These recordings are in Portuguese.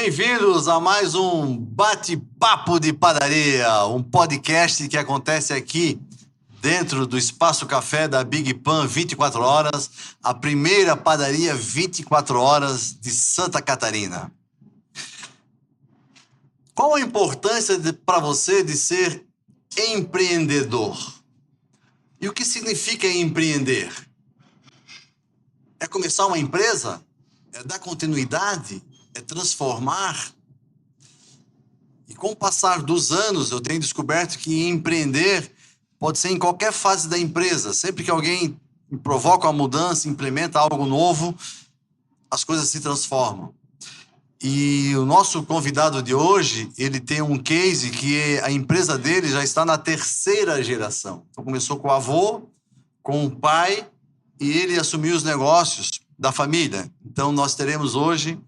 Bem-vindos a mais um Bate-Papo de Padaria, um podcast que acontece aqui dentro do Espaço Café da Big Pan 24 horas, a primeira padaria 24 horas de Santa Catarina. Qual a importância para você de ser empreendedor? E o que significa empreender? É começar uma empresa? É dar continuidade? É transformar? E com o passar dos anos, eu tenho descoberto que empreender pode ser em qualquer fase da empresa. Sempre que alguém provoca uma mudança, implementa algo novo, as coisas se transformam. E o nosso convidado de hoje, ele tem um case que a empresa dele já está na terceira geração. Então começou com o avô, com o pai, e ele assumiu os negócios da família. Então nós teremos hoje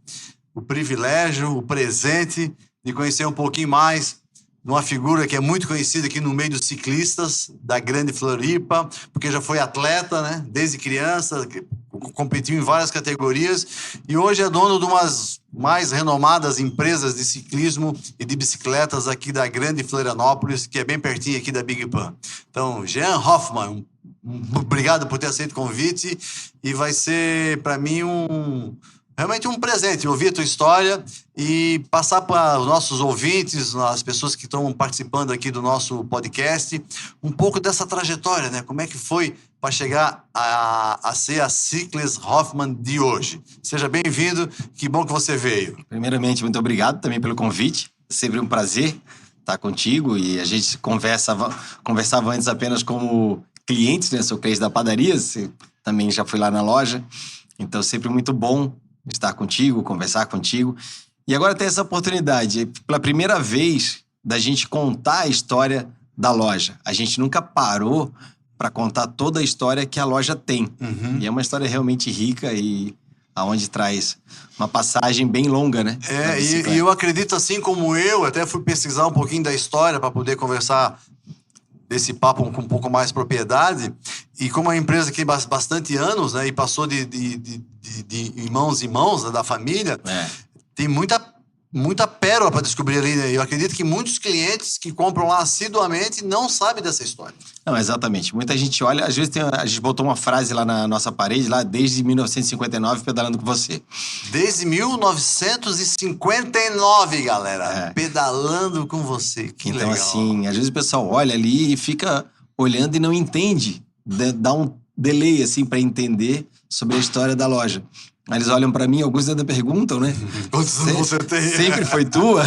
o privilégio, o presente de conhecer um pouquinho mais de uma figura que é muito conhecida aqui no meio dos ciclistas da Grande Floripa, porque já foi atleta, né? Desde criança, competiu em várias categorias e hoje é dono de umas mais renomadas empresas de ciclismo e de bicicletas aqui da Grande Florianópolis, que é bem pertinho aqui da Big Pan. Então, Jean Hoffmann, obrigado por ter aceito o convite e vai ser para mim realmente um presente ouvir a tua história e passar para os nossos ouvintes, as pessoas que estão participando aqui do nosso podcast, um pouco dessa trajetória, né? Como é que foi para chegar a ser a Cicles Hoffmann de hoje. Seja bem-vindo, que bom que você veio. Primeiramente, muito obrigado também pelo convite. Sempre um prazer estar contigo e a gente conversava antes apenas como clientes, né? Sou cliente da padaria, você também já foi lá na loja, então sempre muito bom estar contigo, conversar contigo. E agora tem essa oportunidade, pela primeira vez, da gente contar a história da loja. A gente nunca parou para contar toda a história que a loja tem. Uhum. E é uma história realmente rica e aonde traz uma passagem bem longa, né? E eu acredito, assim como eu, até fui pesquisar um pouquinho da história para poder conversar desse papo com um pouco mais propriedade, e como é uma empresa que tem bastante anos, né, e passou de mãos em mãos, né, da família, tem muita pérola para descobrir ali, né? Eu acredito que muitos clientes que compram lá assiduamente não sabem dessa história. Não, exatamente. Muita gente olha, às vezes a gente botou uma frase lá na nossa parede, lá desde 1959, pedalando com você. Desde 1959, galera. Pedalando com você. Que então, legal. Assim, às vezes o pessoal olha ali e fica olhando e não entende. Dá um delay, assim, para entender sobre a história da loja. Aí eles olham para mim, alguns ainda perguntam, né? Quantos anos você tem? Sempre foi tua?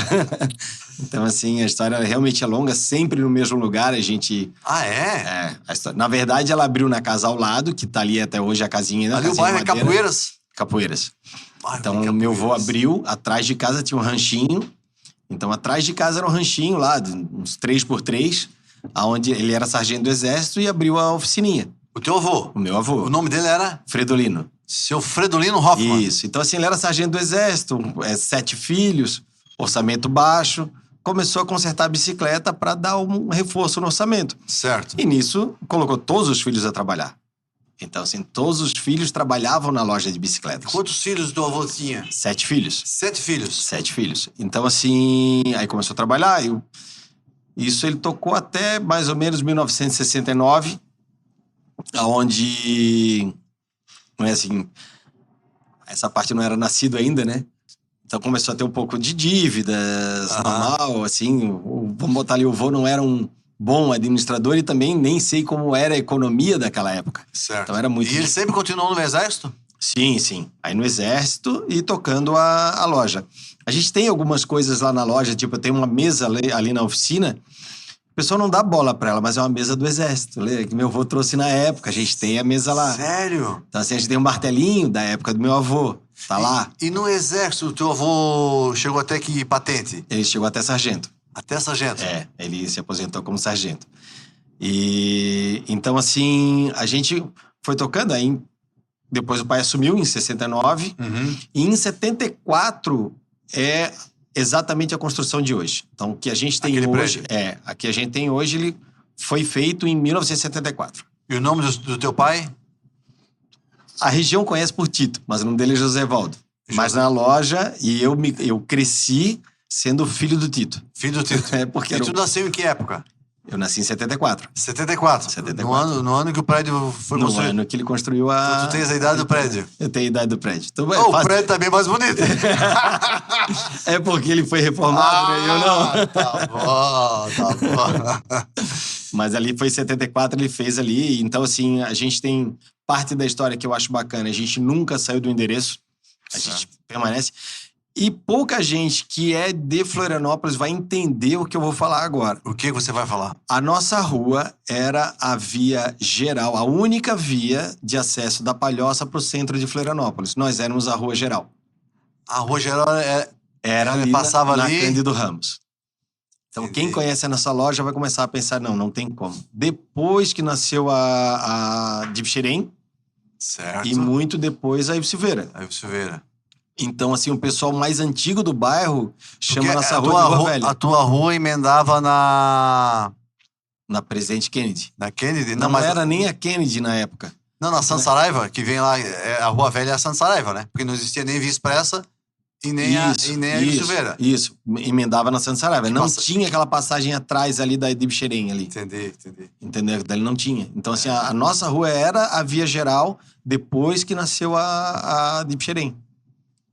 Então, assim, a história realmente é longa, sempre no mesmo lugar, a gente... Ah, é? A história... Na verdade, ela abriu na casa ao lado, que tá ali até hoje a casinha... Ali o bairro é Capoeiras? Capoeiras. Então, o meu avô abriu, atrás de casa tinha um ranchinho. Então, atrás de casa era um ranchinho lá, uns 3x3, onde ele era sargento do exército e abriu a oficininha. O teu avô? O meu avô. O nome dele era? Fredolino. Seu Fredolino Hoffmann. Isso. Então, assim, ele era sargento do exército, 7 filhos, orçamento baixo. Começou a consertar a bicicleta para dar um reforço no orçamento. Certo. E nisso, colocou todos os filhos a trabalhar. Então, assim, todos os filhos trabalhavam na loja de bicicletas. Quantos filhos o teu avô tinha? 7 filhos. 7 filhos? 7 filhos. Então, assim, aí começou a trabalhar. Isso ele tocou até mais ou menos 1969, onde... Não é assim, essa parte não era nascido ainda, né? Então começou a ter um pouco de dívidas, normal, assim. Vamos botar ali, o vô não era um bom administrador e também nem sei como era a economia daquela época. Certo. Então era muito... E ele sempre continuou no exército? Sim, sim. Aí no exército e tocando a loja. A gente tem algumas coisas lá na loja, tipo, tem uma mesa ali na oficina. O pessoal não dá bola pra ela, mas é uma mesa do exército, que meu avô trouxe na época. A gente tem a mesa lá. Sério? Então, assim, a gente tem um martelinho da época do meu avô. Tá lá. E no exército, o teu avô chegou até que patente? Ele chegou até sargento. Até sargento? Ele se aposentou como sargento. E então, assim, a gente foi tocando. Aí, depois o pai assumiu em 69. Uhum. E em 74 é exatamente a construção de hoje. Então, o que a gente tem hoje... a que a gente tem hoje, ele foi feito em 1974. E o nome do teu pai? A região conhece por Tito, mas o nome dele é José Valdo. Mas na loja, e eu cresci sendo filho do Tito. Filho do Tito. É, porque E tu nasceu em que época? eu nasci em 74. 74. 74. No ano que o prédio foi No construído. ano que ele construiu a... Tu tens a idade do prédio. Eu tenho a idade do prédio. Então, O prédio tá bem mais bonito. É porque ele foi reformado, né? Eu não. Tá bom, tá bom. Mas ali foi 74, ele fez ali. Então, assim, a gente tem parte da história que eu acho bacana. A gente nunca saiu do endereço. A gente permanece. E pouca gente que é de Florianópolis vai entender o que eu vou falar agora. O que você vai falar? A nossa rua era a via geral, a única via de acesso da Palhoça para o centro de Florianópolis. Nós éramos a rua geral. A rua geral Era ali passava na ali. Cândido Ramos. Então, Entendi. quem conhece a nossa loja vai começar a pensar, não tem como. Depois que nasceu a Dibxerém, Certo. e muito depois a Ivo Silveira. Aí você vê. Então, assim, o pessoal mais antigo do bairro chama Porque nossa a rua tua de Rua Velha. A tua rua emendava na Na Presidente Kennedy. Kennedy? Não mas era nem a Kennedy na época. Não, na Santa Saraiva, que vem lá, a Rua Velha é a Santa Saraiva, né? Porque não existia nem Via Expressa e nem a Ivo Silveira. Isso, emendava na Santa Saraiva. Não passa- tinha aquela passagem atrás ali da Dibxerém ali. Entendi. Entendeu? Dali não tinha. Então, assim, a nossa rua era a via geral depois que nasceu a Dibxerém.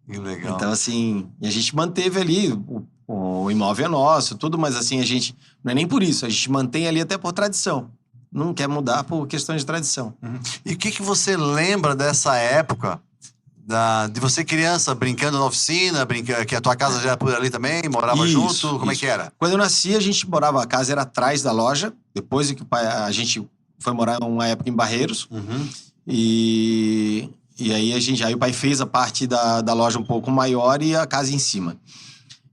Que legal. Então, assim, e a gente manteve ali, o imóvel é nosso, tudo, mas assim, a gente, não é nem por isso, a gente mantém ali até por tradição. Não quer mudar por questões de tradição. E o que você lembra dessa época, de você criança brincando na oficina, que a tua casa já era por ali também, morava Isso, junto, como é isso. que era? Quando eu nasci, a gente morava, a casa era atrás da loja, depois que a gente foi morar uma época em Barreiros, e aí o pai fez a parte da loja um pouco maior e a casa em cima.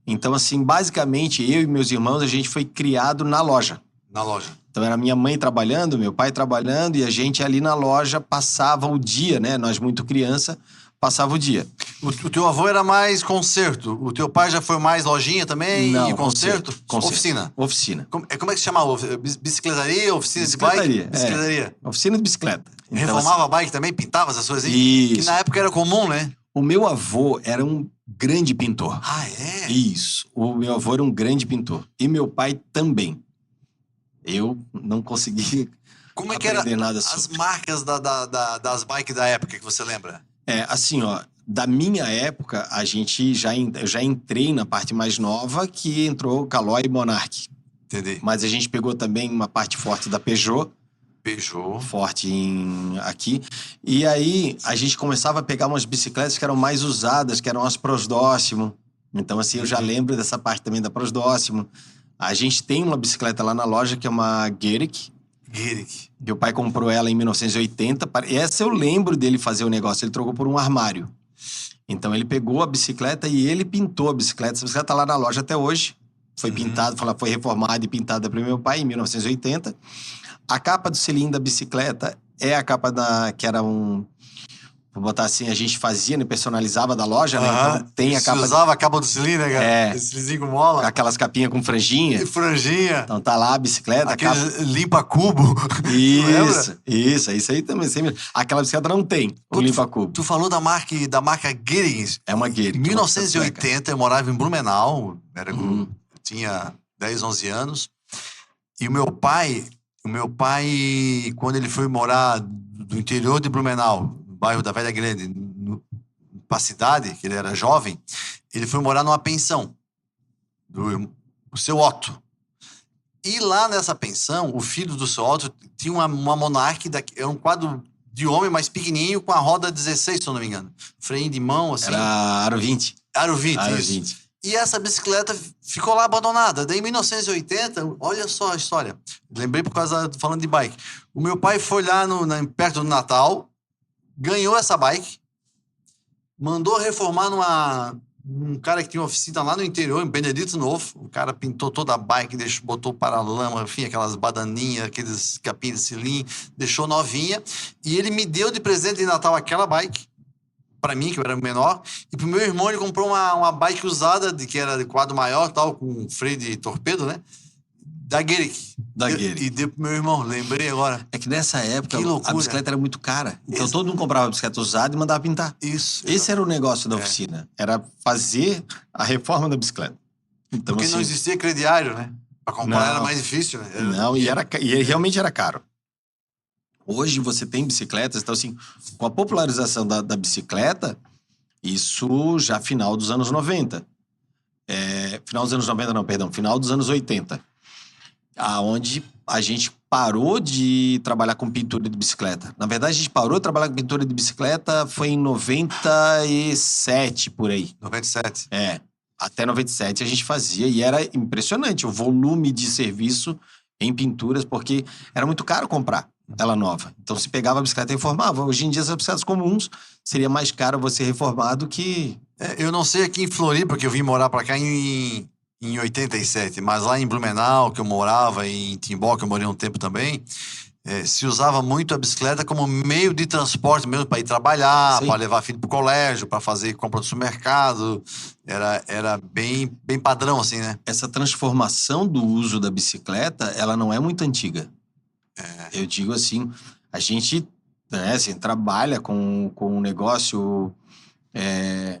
Então, assim, basicamente, eu e meus irmãos, a gente foi criado na loja. Na loja. Então, era minha mãe trabalhando, meu pai trabalhando, e a gente ali na loja passava o dia, né? Nós, muito criança, passava o dia. O teu avô era mais concerto, o teu pai já foi mais lojinha também? Não, e concerto? concerto. Oficina? Oficina. Como é que se chamava? Bicicletaria, oficina de Bicicletaria, bike? Bicicletaria. Oficina de bicicleta. Então, Reformava a bike também? Pintava essas coisas assim? Isso. Que na época era comum, né? O meu avô era um grande pintor. Ah, é? Isso. O meu avô era um grande pintor. E meu pai também. Eu não consegui Como é que era aprender nada as sobre. marcas das bikes da época que você lembra? Assim, ó, da minha época, eu já entrei na parte mais nova, que entrou Caloi e Monarch. Entendi. Mas a gente pegou também uma parte forte da Peugeot, Peugeot. forte aqui. E aí a gente começava a pegar umas bicicletas que eram mais usadas, que eram as Prosdóximo. Então, assim, eu já lembro dessa parte também da Prosdóximo. A gente tem uma bicicleta lá na loja que é uma Gueric. Gueric. Meu pai comprou ela em 1980. Essa eu lembro dele fazer o negócio. Ele trocou por um armário. Então, ele pegou a bicicleta e ele pintou a bicicleta. Essa bicicleta tá lá na loja até hoje. Foi pintada, foi reformada e pintada pelo meu pai em 1980. A capa do cilindro da bicicleta é a capa que era vou botar assim, a gente fazia, né, personalizava da loja, né? Então tem a Você capa... usava a capa do cilindro, né, cara? É. Esse cilindro com mola. Aquelas capinhas com franjinha. E franjinha. Então tá lá a bicicleta, a capa... Aquele limpa-cubo. Isso aí também. Sempre... Aquela bicicleta não tem, o limpa-cubo. Tu falou da marca Gueric. É uma Gueric. Em 1980, eu morava em Blumenau. Tinha 10, 11 anos. E o meu pai, quando ele foi morar do interior de Blumenau, no bairro da Velha Grande, pra cidade, que ele era jovem, ele foi morar numa pensão do seu Otto. E lá nessa pensão, o filho do seu Otto tinha uma Monarch, era um quadro de homem mais pequenininho, com a roda 16, se eu não me engano. Freinho de mão, assim. Era Aro 20. Aro 20, Aro isso. 20. E essa bicicleta ficou lá abandonada. Daí, em 1980, olha só a história. Lembrei falando de bike. O meu pai foi lá perto do Natal, ganhou essa bike, mandou reformar um cara que tinha uma oficina lá no interior, em Benedito Novo. O cara pintou toda a bike, botou paralama, enfim, aquelas badaninhas, aqueles capinhos de cilindro, deixou novinha. E ele me deu de presente de Natal aquela bike, para mim, que eu era menor, e pro meu irmão ele comprou uma bike usada, que era de quadro maior, tal, com freio de torpedo, né? Da Gueric. Da Gueric. E deu pro meu irmão, lembrei agora. É que nessa época Que loucura. a bicicleta era muito cara. Então todo mundo comprava bicicleta usada e mandava pintar. Isso. Esse era o negócio da oficina. Era fazer a reforma da bicicleta. Então, Porque assim, não existia crediário, né? Pra comprar Não. era mais difícil, né? Não, e realmente era caro. Hoje você tem bicicletas, então assim, com a popularização da bicicleta, isso já final dos anos 90. Final dos anos 90 não, perdão, final dos anos 80. Aonde a gente parou de trabalhar com pintura de bicicleta. Na verdade, a gente parou de trabalhar com pintura de bicicleta foi em 97, por aí. 97. Até 97 a gente fazia e era impressionante o volume de serviço em pinturas, porque era muito caro comprar ela nova. Então se pegava a bicicleta e reformava. Hoje em dia, as bicicletas comuns, seria mais caro você reformar do que... Eu não sei aqui em Floripa, porque eu vim morar pra cá em 87, mas lá em Blumenau, que eu morava, em Timbó, que eu morei um tempo também, se usava muito a bicicleta como meio de transporte mesmo, para ir trabalhar, para levar filho pro colégio, para fazer compra do supermercado. Era bem padrão, assim, né? Essa transformação do uso da bicicleta, ela não é muito antiga. Eu digo assim, a gente, né, assim, trabalha com um negócio,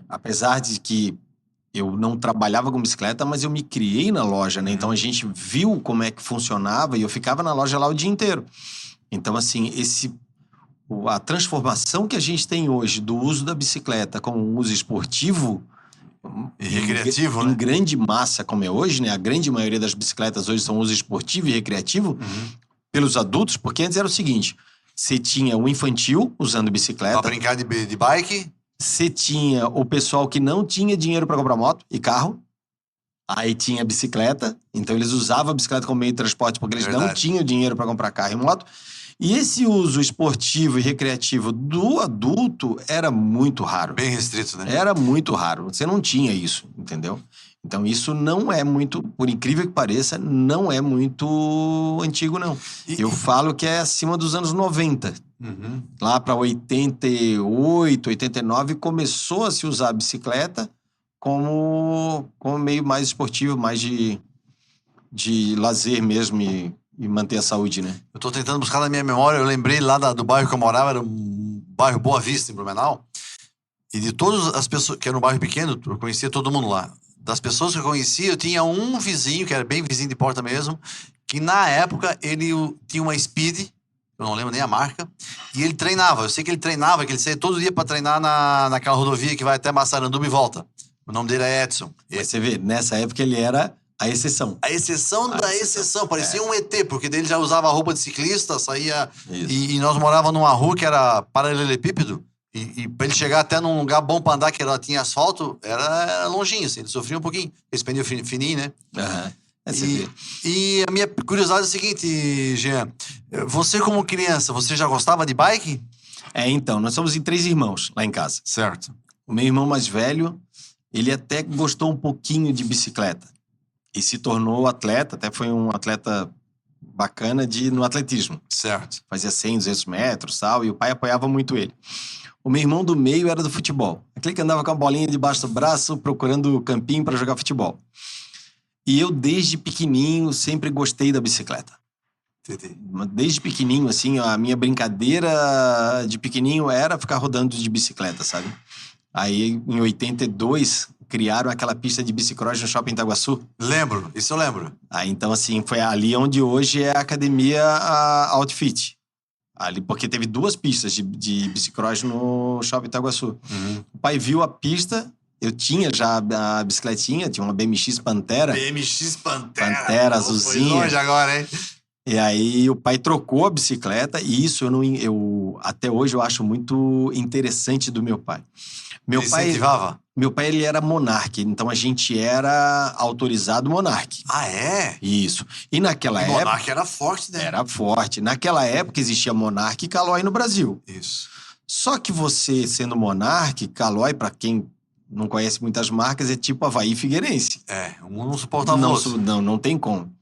apesar de que eu não trabalhava com bicicleta, mas eu me criei na loja, né? Então a gente viu como é que funcionava e eu ficava na loja lá o dia inteiro. Então, assim, a transformação que a gente tem hoje do uso da bicicleta como um uso esportivo e recreativo, em né? grande massa como é hoje, né? A grande maioria das bicicletas hoje são uso esportivo e recreativo pelos adultos, porque antes era o seguinte, você tinha o infantil usando bicicleta. Pra brincar de bike. Você tinha o pessoal que não tinha dinheiro para comprar moto e carro. Aí tinha bicicleta. Então eles usavam a bicicleta como meio de transporte porque eles não tinham dinheiro para comprar carro e moto. E esse uso esportivo e recreativo do adulto era muito raro. Bem restrito, né? Era muito raro. Você não tinha isso, entendeu? Então isso não é muito, por incrível que pareça, não é muito antigo, não. Eu falo que é acima dos anos 90. Lá para 88, 89, começou a se usar a bicicleta como meio mais esportivo, mais de lazer mesmo e manter a saúde, né? Eu tô tentando buscar na minha memória, eu lembrei lá do bairro que eu morava, era um bairro Boa Vista, em Blumenau, e de todas as pessoas, que era um bairro pequeno, eu conhecia todo mundo lá. Das pessoas que eu conhecia, eu tinha um vizinho, que era bem vizinho de porta mesmo, que na época ele tinha uma Speed, eu não lembro nem a marca, e ele treinava. Eu sei que ele treinava, que ele saía todo dia para treinar naquela rodovia que vai até Massaranduba e volta. O nome dele é Edson. Mas você vê, nessa época ele era a exceção. A exceção da exceção. Parecia um ET, porque dele já usava roupa de ciclista, saía... E nós morávamos numa rua que era paralelepípedo, e pra ele chegar até num lugar bom pra andar, que ela tinha asfalto, era longinho, assim. Ele sofria um pouquinho. Esse pneu fininho, né? E a minha curiosidade é a seguinte, Jean. Você, como criança, você já gostava de bike? Então, nós somos em 3 irmãos lá em casa. Certo. O meu irmão mais velho, ele até gostou um pouquinho de bicicleta. E se tornou atleta, até foi um atleta bacana no atletismo. Certo. Fazia 100, 200 metros e tal, e o pai apoiava muito ele. O meu irmão do meio era do futebol. Aquele que andava com a bolinha debaixo do braço, procurando campinho para jogar futebol. E eu, desde pequenininho, sempre gostei da bicicleta. Entendi. Desde pequenininho, assim, a minha brincadeira de pequenininho era ficar rodando de bicicleta, sabe? Aí, em 82, criaram aquela pista de bicicross no Shopping Itaguaçu. Lembro, isso eu lembro. Aí, então, assim, foi ali onde hoje é a academia Outfit. Ali, porque teve 2 pistas de bicicross no Shopping Itaguaçu. O pai viu a pista, eu tinha já a bicicletinha, tinha uma BMX Pantera. BMX Pantera. Pantera azulzinha. Foi longe agora, hein? E aí o pai trocou a bicicleta e isso até hoje eu acho muito interessante do meu pai. Ele incentivava? Meu pai, ele era Monark, então a gente era autorizado Monark. Ah, é? Isso. E naquela época... Monark era forte, né? Era forte. Naquela época existia Monark e Caloi no Brasil. Isso. Só que você, sendo Monark, Caloi, pra quem não conhece muitas marcas, é tipo Havaí e Figueirense. Um não suportava o outro. Não tem como.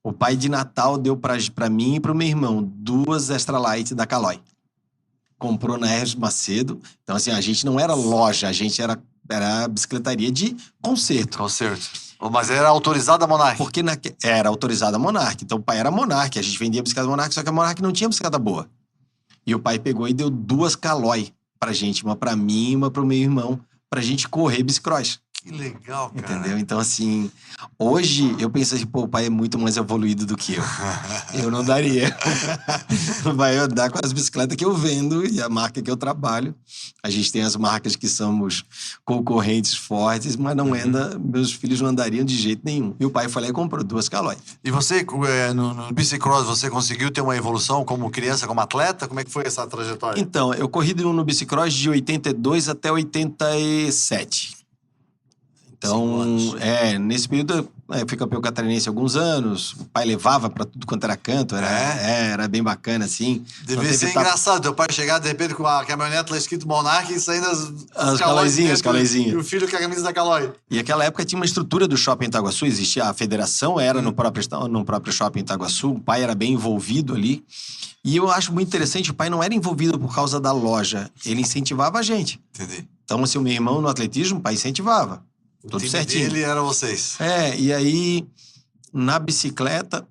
O pai de Natal deu pra mim e pro meu irmão 2 Extra Light da Caloi. Comprou na Hermes Macedo. Então, assim, a gente não era loja, a gente era bicicletaria de concerto. Mas era autorizado a Monark. Porque era autorizada a Monark. Então o pai era Monark. A gente vendia bicicleta Monark, só que a Monark não tinha bicicleta boa. E o pai pegou e deu 2 Caloi pra gente. Uma pra mim e uma pro meu irmão. Pra gente correr bicicross. Que legal, cara. Entendeu? Então, assim, hoje eu penso assim, pô, o pai é muito mais evoluído do que eu. Eu não daria. Vai andar com as bicicletas que eu vendo e a marca que eu trabalho. A gente tem as marcas que somos concorrentes fortes, mas não anda, meus filhos não andariam de jeito nenhum. E o pai foi lá e comprou 2 Caloi. E você, no bicicross, você conseguiu ter uma evolução como criança, como atleta? Como é que foi essa trajetória? Então, eu corri no bicicross de 82 até 87. Então, nesse período eu fui campeão catarinense há alguns anos, o pai levava pra tudo quanto era canto, era bem bacana, assim. Devia ser engraçado, teu pai chegar de repente com a caminhonete lá escrito Monark e saindo as Calóizinhas. E o filho com a camisa da Caloi. E naquela época tinha uma estrutura do Shopping Itaguaçu, existia a federação, era no próprio Shopping Itaguaçu, o pai era bem envolvido ali. E eu acho muito interessante, o pai não era envolvido por causa da loja, ele incentivava a gente. Entendi. Então, assim, o meu irmão no atletismo, o pai incentivava. Tudo certinho. Ele era vocês. E aí, na bicicleta,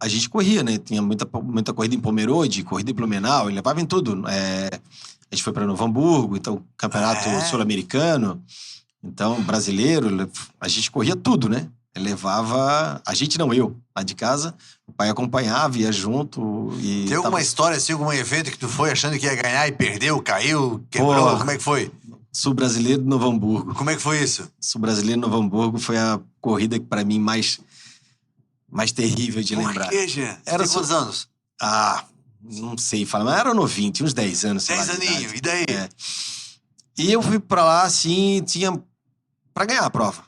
a gente corria, né? Tinha muita corrida em Pomerode, corrida em Blumenau, ele levava em tudo. A gente foi para Novo Hamburgo, então, campeonato sul-americano, então, brasileiro, a gente corria tudo, né? Ele levava... A gente não, eu. Lá de casa, o pai acompanhava, ia junto e... Tem alguma história, assim, algum evento que tu foi achando que ia ganhar e perdeu, caiu, quebrou? Como é que foi? Sul Brasileiro de Novo Hamburgo. Como é que foi isso? Sul Brasileiro de Novo Hamburgo foi a corrida que, pra mim, mais terrível de lembrar. Por quê, Jean? Era tem quantos anos? Não sei falar, mas era novinho, tinha uns 10 anos. 10 aninhos, e daí? E eu fui pra lá, assim, pra ganhar a prova.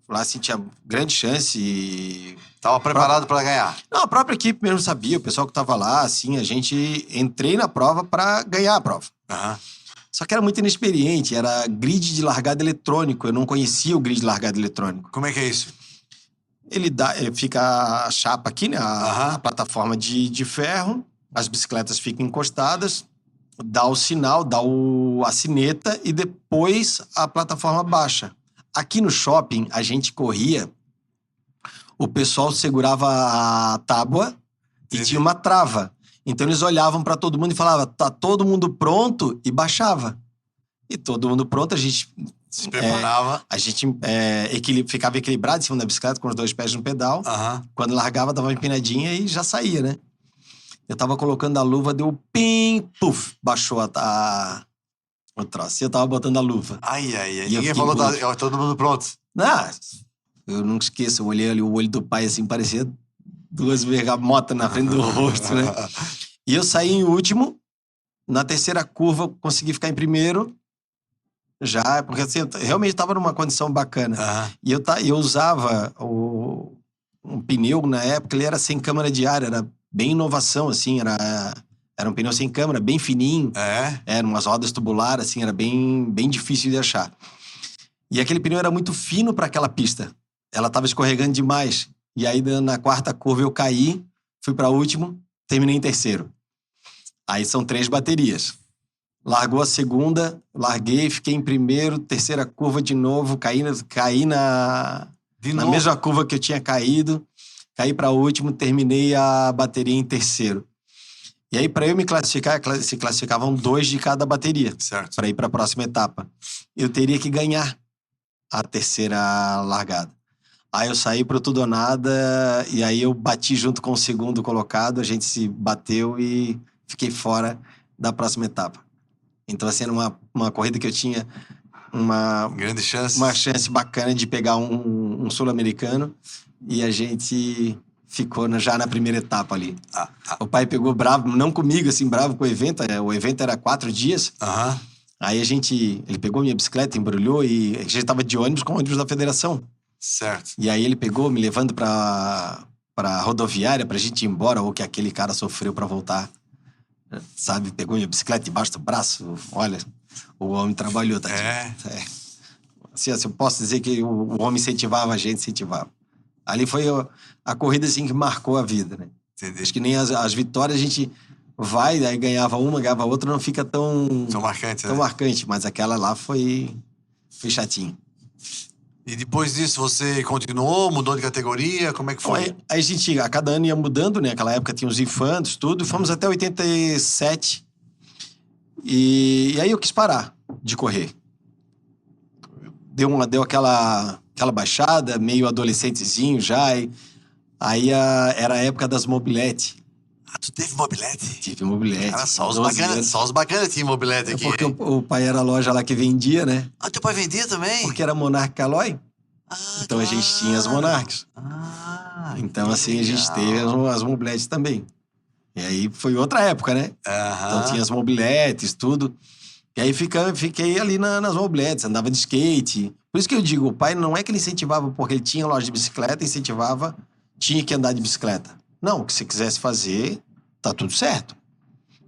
Lá, assim, tinha grande chance e... Tava preparado pra ganhar? Não, a própria equipe mesmo sabia, o pessoal que tava lá, assim, a gente... Entrei na prova pra ganhar a prova. Só que era muito inexperiente, era grid de largada eletrônico, eu não conhecia o grid de largada eletrônico. Como é que é isso? Ele fica a chapa aqui, né? A plataforma de ferro, as bicicletas ficam encostadas, dá o sinal, dá a sineta e depois a plataforma baixa. Aqui no shopping, a gente corria, o pessoal segurava a tábua e tinha uma trava. Então eles olhavam pra todo mundo e falavam, tá todo mundo pronto? E baixava. E todo mundo pronto, a gente... Se preparava. A gente ficava equilibrado em cima da bicicleta com os 2 pés no pedal. Quando largava, dava uma empinadinha e já saía, né? Eu tava colocando a luva, deu pim, puf, baixou o troço. E eu tava botando a luva. E ninguém falou, todo mundo pronto. Eu nunca esqueço, eu olhei ali o olho do pai assim, parecia 2 bergamotas na frente do rosto, né? E eu saí em último, na terceira curva consegui ficar em primeiro, já, porque assim, eu realmente estava numa condição bacana. E eu usava um pneu, na época, ele era sem câmara de ar, era bem inovação, assim, era um pneu sem câmara, bem fininho. Era umas rodas tubular, assim, era bem difícil de achar. E aquele pneu era muito fino para aquela pista. Ela estava escorregando demais. E aí, na 4ª curva, eu caí, fui para último, terminei em terceiro. Aí são 3 baterias. Largou a segunda, larguei, fiquei em primeiro, terceira curva de novo, caí na mesma curva que eu tinha caído, caí para último, terminei a bateria em terceiro. E aí, para eu me classificar, se classificavam 2 de cada bateria, para ir para a próxima etapa. Eu teria que ganhar a terceira largada. Aí eu saí pro tudo ou nada, e aí eu bati junto com o segundo colocado, a gente se bateu e fiquei fora da próxima etapa. Então, assim, era uma corrida que eu tinha uma chance bacana de pegar um sul-americano, e a gente ficou já na primeira etapa ali. O pai pegou bravo, não comigo, assim, bravo com o evento. O evento era 4 dias. Aí ele pegou minha bicicleta, embrulhou, e a gente tava de ônibus com o ônibus da federação. Certo. E aí ele pegou, me levando pra rodoviária pra gente ir embora, ou que aquele cara sofreu pra voltar. Sabe? Pegou minha bicicleta debaixo do braço. Olha, o homem trabalhou, tá? Assim, eu posso dizer que o homem incentivava a gente, incentivava. Ali foi a corrida, assim, que marcou a vida, né? Entendi. Acho que nem as vitórias a gente vai, aí ganhava uma, ganhava outra, não fica tão marcante, tão marcante. Mas aquela lá foi chatinho. E depois disso você continuou, mudou de categoria? Como é que foi? Aí a gente, a cada ano ia mudando, né? Naquela época tinha os infantos, tudo. Fomos até 87. E aí eu quis parar de correr. Deu aquela baixada, meio adolescentezinho já. Aí era a época das mobilete. Ah, tu teve mobilete? Tive mobilete. Cara, 12 anos. só os bacanas tinham mobilete aqui, Porque hein? o pai era a loja lá que vendia, né? Ah, teu pai vendia também? Porque era Monarch Caloi. Ah, Então a gente tinha as Monarchs. Então que assim a gente legal. teve as mobiletes também. E aí foi outra época, né? Então tinha as mobiletes, tudo. E aí fiquei ali nas mobiletes, andava de skate. Por isso que eu digo, o pai não é que ele incentivava porque ele tinha loja de bicicleta, incentivava, tinha que andar de bicicleta. Não, o que você quisesse fazer, tá tudo certo.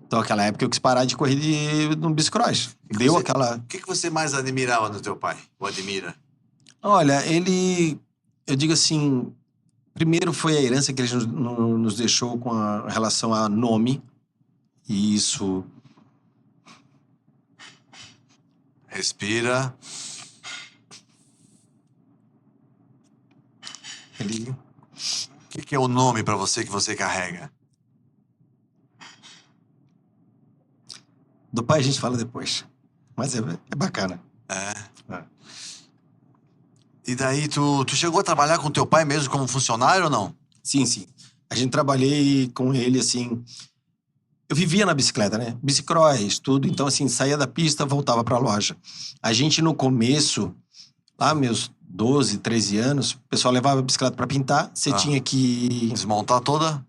Então, naquela época, eu quis parar de correr no bicicross. Deu aquela... O que você mais admirava no teu pai? Ou admira? Olha, eu digo assim, primeiro foi a herança que ele nos deixou com a relação a nome. E isso... Respira. Ele... O que é o nome pra você que você carrega? Do pai a gente fala depois. Mas é bacana. É. E daí, tu chegou a trabalhar com teu pai mesmo como funcionário ou não? Sim, sim. A gente trabalhei com ele, assim... Eu vivia na bicicleta, né? Bicicross, tudo. Então, assim, saía da pista, voltava pra loja. A gente, no começo, lá meus 12, 13 anos, o pessoal levava a bicicleta pra pintar. Você tinha que Desmontar toda?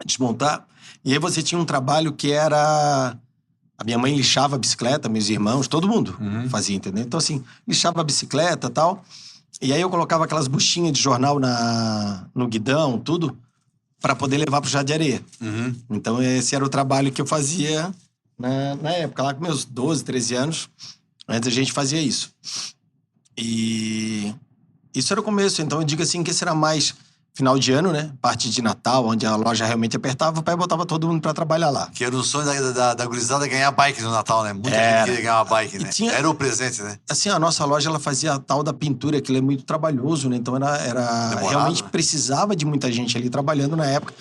desmontar. E aí você tinha um trabalho que era... A minha mãe lixava a bicicleta, meus irmãos, todo mundo fazia, entendeu? Então, assim, lixava a bicicleta e tal. E aí eu colocava aquelas buchinhas de jornal no guidão, tudo, para poder levar pro Jardim de Areia. Então, esse era o trabalho que eu fazia na época, lá com meus 12, 13 anos. Antes a gente fazia isso. E isso era o começo. Então, eu digo assim que esse era mais final de ano, né? Parte de Natal, onde a loja realmente apertava, o pai botava todo mundo para trabalhar lá. Que era o sonho da gurizada ganhar bike no Natal, né? Muita gente queria ganhar uma bike, né? Era o presente, né? Assim, a nossa loja, ela fazia a tal da pintura, aquilo é muito trabalhoso, né? Então, realmente precisava de muita gente ali trabalhando na época.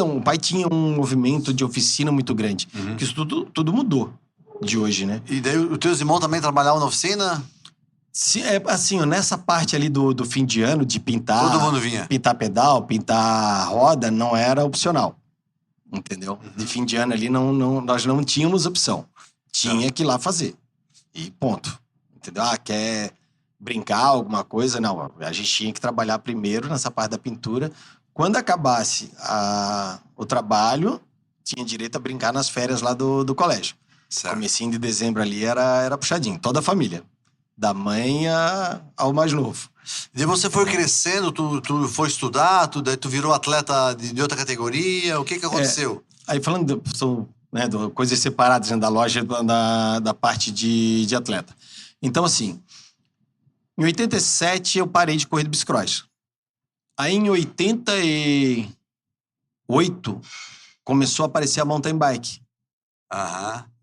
O pai tinha um movimento de oficina muito grande. Que isso tudo mudou de hoje, né? E daí, os teus irmãos também trabalhavam na oficina? Sim, assim, ó, nessa parte ali do fim de ano, de pintar... Todo mundo vinha? Pintar pedal, pintar roda, não era opcional. Entendeu? De fim de ano ali, nós não tínhamos opção. Tinha que ir lá fazer. E ponto. Entendeu? Quer brincar, alguma coisa? Não, a gente tinha que trabalhar primeiro nessa parte da pintura. Quando acabasse o trabalho, tinha direito a brincar nas férias lá do colégio. Certo. Comecinho de dezembro ali era puxadinho. Toda a família. Da mãe ao mais novo. E você foi crescendo, tu foi estudar, daí tu virou atleta de outra categoria, o que aconteceu? Aí falando de coisas separadas, né, da loja da parte de atleta. Então, assim, em 87 eu parei de correr de bicicross. Aí em 88 começou a aparecer a mountain bike.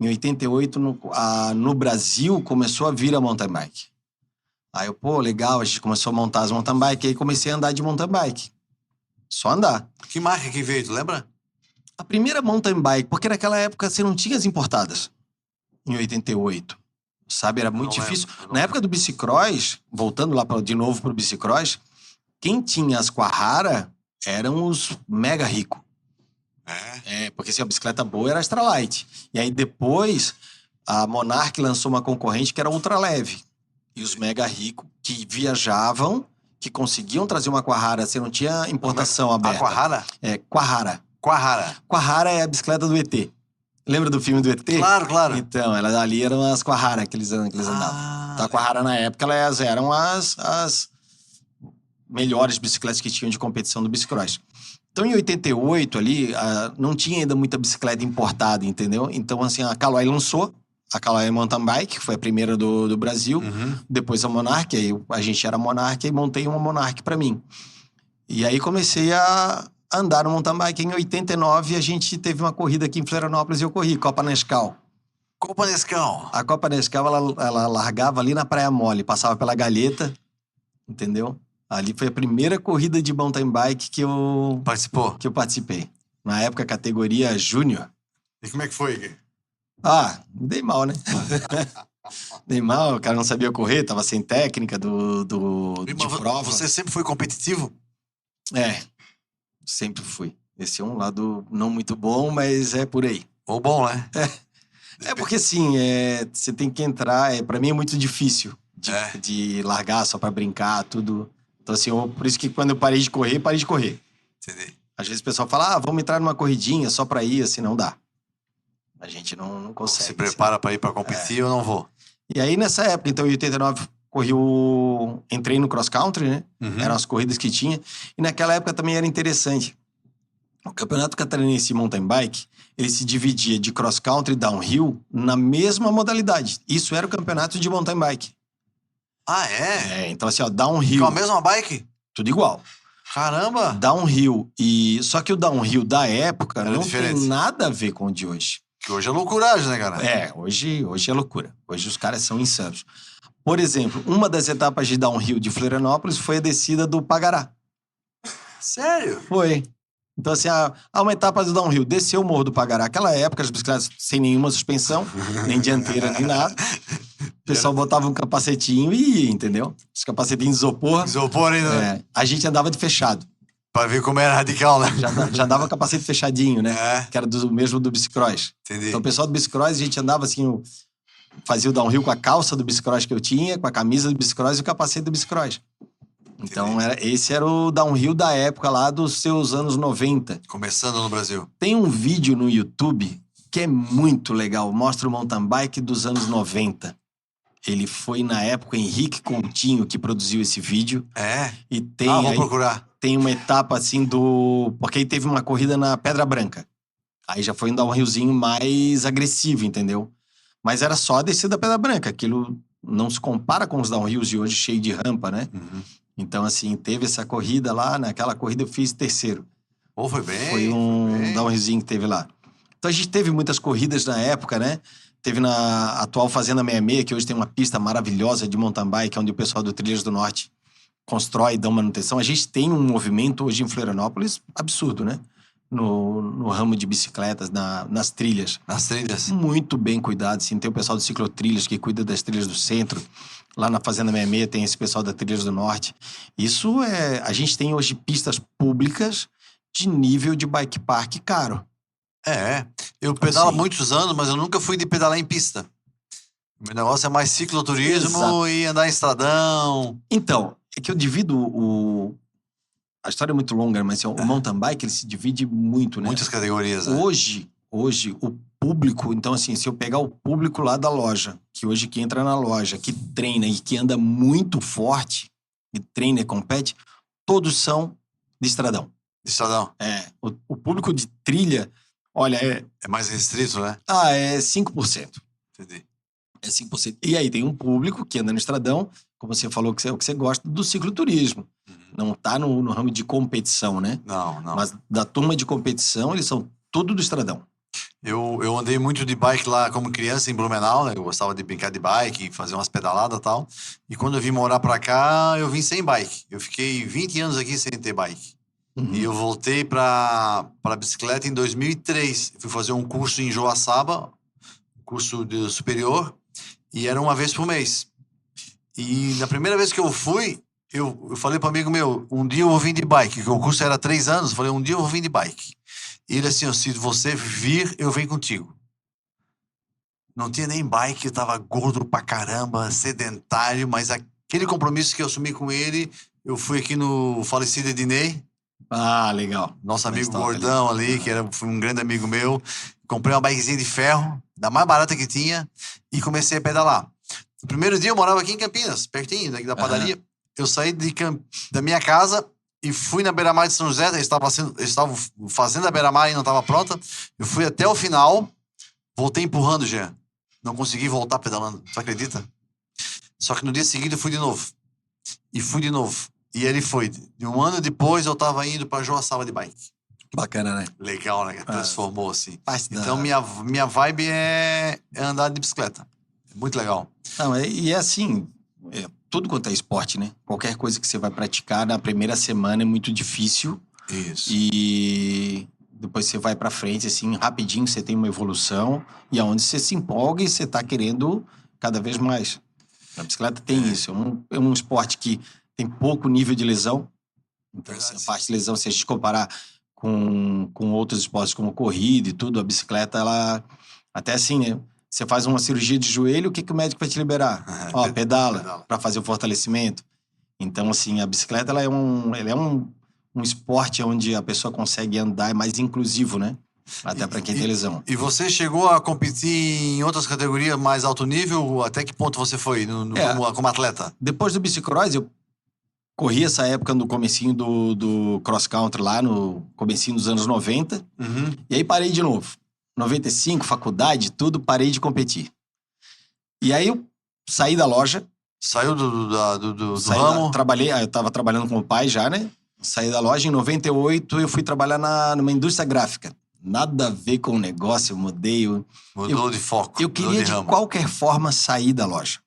Em 88, no Brasil, começou a vir a mountain bike. Aí eu, legal, a gente começou a montar as mountain bike, aí comecei a andar de mountain bike. Só andar. Que marca que veio, tu lembra? A primeira mountain bike, porque naquela época você não tinha as importadas. Em 88. Sabe, era muito difícil. Na época do bicicross, voltando lá de novo pro bicicross, quem tinha as Carrara eram os mega ricos. Porque assim, a bicicleta boa era a Extralight. E aí depois a Monarch lançou uma concorrente que era ultra leve. E os mega ricos que viajavam, que conseguiam trazer uma Carrara, você não tinha importação aberta. A Carrara? Carrara. Carrara é a bicicleta do ET. Lembra do filme do ET? Claro. Então, elas ali eram as Carrara que eles andavam. Então, a Carrara na época, elas eram as melhores bicicletas que tinham de competição do bicicross. Então, em 88 ali, não tinha ainda muita bicicleta importada, entendeu? Então, assim, a Caloi lançou a Caloi Mountain Bike, que foi a primeira do Brasil. Depois a Monarch, aí a gente era Monarch, e montei uma Monarch pra mim. E aí comecei a andar no mountain bike. Em 89, a gente teve uma corrida aqui em Florianópolis e eu corri, Copa Nescau. Copa Nescau? A Copa Nescau, ela largava ali na Praia Mole, passava pela Galheta entendeu? Ali foi a primeira corrida de mountain bike Participou? que eu participei. Na época, categoria júnior. E como é que foi, Gui? Dei mal, né? Dei mal, o cara não sabia correr, tava sem técnica de prova. Você sempre foi competitivo? É, sempre fui. Esse é um lado não muito bom, mas é por aí. Ou bom, né? É porque, assim, você tem que entrar... Pra mim é muito difícil de largar só pra brincar, tudo. Então, assim, por isso que quando eu parei de correr, parei de correr. Entendi. Às vezes o pessoal fala, vamos entrar numa corridinha só pra ir, assim, não dá. A gente não consegue. Se prepara pra ir pra competir, eu não vou. E aí, nessa época, então, em 89, entrei no cross country, né? Uhum. Eram as corridas que tinha. E naquela época também era interessante. O Campeonato Catarinense Mountain Bike, ele se dividia de cross country e downhill na mesma modalidade. Isso era o campeonato de mountain bike. Ah, é? Então assim, downhill... Com a mesma bike? Tudo igual. Caramba! Downhill. Só que o downhill da época Era não diferente. tem nada a ver com o de hoje. Que hoje é loucuragem, né, cara? Hoje é loucura. Hoje os caras são insanos. Por exemplo, uma das etapas de downhill de Florianópolis foi a descida do Pagará. Sério? Foi. Então, assim, uma etapa do downhill, desceu o Morro do Pagará. Aquela época, as bicicletas sem nenhuma suspensão, nem dianteira, nem nada. O pessoal botava um capacetinho e ia, entendeu? Os capacetinhos de isopor. Isopor ainda, né? A gente andava de fechado. Pra ver como era radical, né? Já dava capacete fechadinho, né? É. Que era do mesmo do bicicross. Entendi. Então, o pessoal do bicicross, a gente andava assim, fazia o downhill com a calça do bicicross que eu tinha, com a camisa do bicicross e o capacete do bicicross. Então, esse era o downhill da época lá dos seus anos 90. Começando no Brasil. Tem um vídeo no YouTube que é muito legal. Mostra o mountain bike dos anos 90. Ele foi, na época, o Henrique Coutinho que produziu esse vídeo. É? E Vou procurar. tem uma etapa assim Porque aí teve uma corrida na Pedra Branca. Aí já foi um downhillzinho mais agressivo, entendeu? Mas era só a descida da Pedra Branca. Aquilo não se compara com os downhills de hoje, cheio de rampa, né? Uhum. Então, assim, teve essa corrida lá. Naquela corrida eu fiz terceiro. Pô, foi bem. Foi um downhillzinho que teve lá. Então, a gente teve muitas corridas na época, né? Teve na atual Fazenda 66, que hoje tem uma pista maravilhosa de mountain bike, onde o pessoal do Trilhas do Norte constrói e dão manutenção. A gente tem um movimento hoje em Florianópolis absurdo, né? No ramo de bicicletas, nas trilhas. Nas trilhas. Muito bem cuidado, assim. Tem o pessoal do Ciclotrilhas que cuida das trilhas do centro. Lá na Fazenda 66 tem esse pessoal da Trilhas do Norte. Isso A gente tem hoje pistas públicas de nível de bike park caro. Eu pedalo há muitos anos, mas eu nunca fui de pedalar em pista. Meu negócio é mais cicloturismo e andar em estradão. Então, é que eu divido a história é muito longa, mas assim, o mountain bike ele se divide muito, né? Muitas categorias, né? Hoje, o público... Então, assim, se eu pegar o público lá da loja, que hoje que entra na loja, que treina e que anda muito forte, e treina e compete, todos são de estradão. De estradão. O público de trilha, olha, é mais restrito, né? é 5%. Entendi. É 5%. E aí tem um público que anda no estradão, como você falou, que é o que você gosta, do cicloturismo. Não tá no ramo de competição, né? Não. Mas da turma de competição, eles são tudo do estradão. Eu andei muito de bike lá como criança em Blumenau, né? Eu gostava de brincar de bike, fazer umas pedaladas e tal. E quando eu vim morar pra cá, eu vim sem bike. Eu fiquei 20 anos aqui sem ter bike. E eu voltei pra bicicleta em 2003. Fui fazer um curso em Joaçaba, curso de superior, e era uma vez por mês. E na primeira vez que eu fui, eu falei para um amigo meu, um dia eu vou vir de bike, que o curso era 3 anos, eu falei, um dia eu vou vir de bike. E ele assim, se você vir, eu venho contigo. Não tinha nem bike, eu tava gordo pra caramba, sedentário, mas aquele compromisso que eu assumi com ele, eu fui aqui no falecido Ednei. Ah, legal. Nosso amigo gordão ali, que foi um grande amigo meu. Comprei uma bikezinha de ferro, da mais barata que tinha, e comecei a pedalar. No primeiro dia eu morava aqui em Campinas, pertinho daqui da padaria. Eu saí da minha casa e fui na beira-mar de São José. Eles estavam fazendo a beira-mar e não estava pronta. Eu fui até o final, voltei empurrando, Jean. Não consegui voltar pedalando, tu acredita? Só que no dia seguinte eu fui de novo. E fui de novo. E ele foi. E um ano depois eu tava indo pra Joaçaba de bike. Bacana, né? Legal, né? Transformou, assim. Então, minha vibe é andar de bicicleta. Muito legal. Não, e é assim, tudo quanto é esporte, né? Qualquer coisa que você vai praticar na primeira semana é muito difícil. Isso. E depois você vai pra frente, assim, rapidinho você tem uma evolução. E aonde você se empolga e você tá querendo cada vez mais. A bicicleta tem isso. É um esporte que tem pouco nível de lesão. Então, assim, a parte de lesão, se a gente comparar com outros esportes como corrida e tudo, a bicicleta, ela... Até assim, né? Você faz uma cirurgia de joelho, o que o médico vai te liberar? Ó, pedala, para fazer o fortalecimento. Então, assim, a bicicleta, ela é um esporte onde a pessoa consegue andar, é mais inclusivo, né? Até para quem tem lesão. E você chegou a competir em outras categorias mais alto nível? Até que ponto você foi como atleta? Depois do bicicross, eu corri essa época no comecinho do cross-country lá, no comecinho dos anos 90. Uhum. E aí parei de novo. 95, faculdade, tudo, parei de competir. E aí eu saí da loja. Saiu do ramo? Eu tava trabalhando com o pai já, né? Saí da loja. Em 98, eu fui trabalhar numa indústria gráfica. Nada a ver com o negócio, eu mudei. Mudou de foco. Eu queria, de qualquer forma, sair da loja.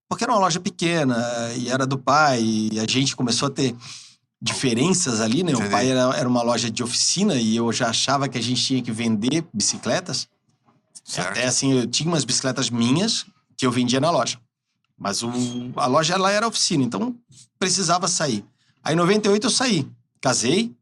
Porque era uma loja pequena, e era do pai, e a gente começou a ter diferenças ali, né? Entendi. O pai era uma loja de oficina, e eu já achava que a gente tinha que vender bicicletas. Certo. Até assim, eu tinha umas bicicletas minhas que eu vendia na loja. Mas a loja, ela era oficina, então precisava sair. Aí em 98 eu saí, casei,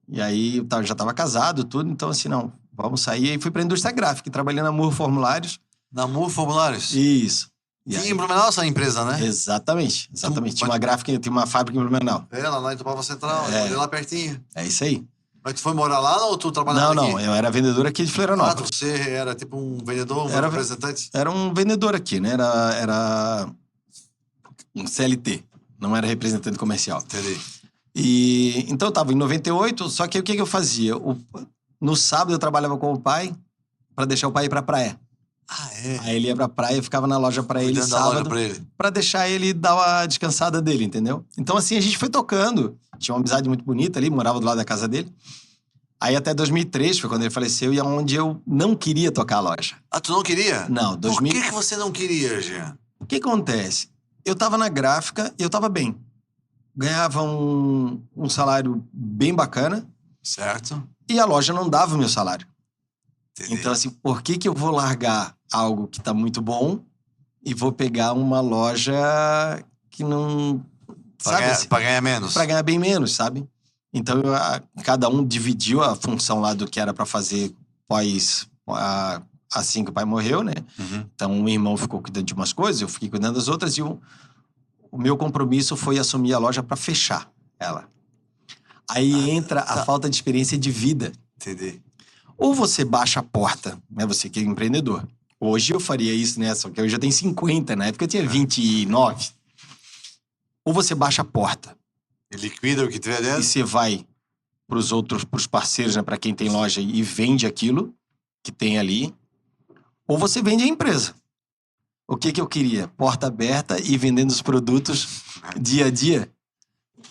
e aí eu já estava casado, tudo, então assim, não, vamos sair. E aí fui pra indústria gráfica, e trabalhei na Murro Formulários. Na Murro Formulários? Isso. Tinha em Blumenau essa empresa, né? Exatamente. Tinha uma fábrica em Blumenau. Lá em Tupava Central, lá pertinho. É isso aí. Mas tu foi morar lá ou tu trabalhava aqui? Não, eu era vendedor aqui de Florianópolis. Você era tipo um vendedor, representante? Era um vendedor aqui, né? Era um CLT, não era representante comercial. Entendi. E então eu tava em 98, só que o que eu fazia? No sábado eu trabalhava com o pai para deixar o pai ir pra praia. Ah, é? Aí ele ia pra praia e ficava na loja pra ele sábado, pra deixar ele dar uma descansada dele, entendeu? Então assim, a gente foi tocando. Tinha uma amizade muito bonita ali, morava do lado da casa dele. Aí até 2003 foi quando ele faleceu, e é onde eu não queria tocar a loja. Ah, tu não queria? Não, Por que você não queria, Jean? O que acontece? Eu tava na gráfica e eu tava bem. Ganhava um salário bem bacana. Certo. E a loja não dava o meu salário. Entendi. Então assim, por que eu vou largar algo que tá muito bom e vou pegar uma loja que não... Pra ganhar menos. Pra ganhar bem menos, sabe? Então, cada um dividiu a função lá do que era pra fazer assim que o pai morreu, né? Então, um irmão ficou cuidando de umas coisas, eu fiquei cuidando das outras, e o meu compromisso foi assumir a loja pra fechar ela. Aí entra a falta de experiência de vida. Entendi. Ou você baixa a porta, né? Você que é empreendedor. Hoje eu faria isso, né? Só que eu já tenho 50, na época eu tinha 29. Ou você baixa a porta. E liquida o que tiver dentro. E você vai pros parceiros, né? Pra quem tem loja, e vende aquilo que tem ali. Ou você vende a empresa. O que eu queria? Porta aberta e vendendo os produtos dia a dia.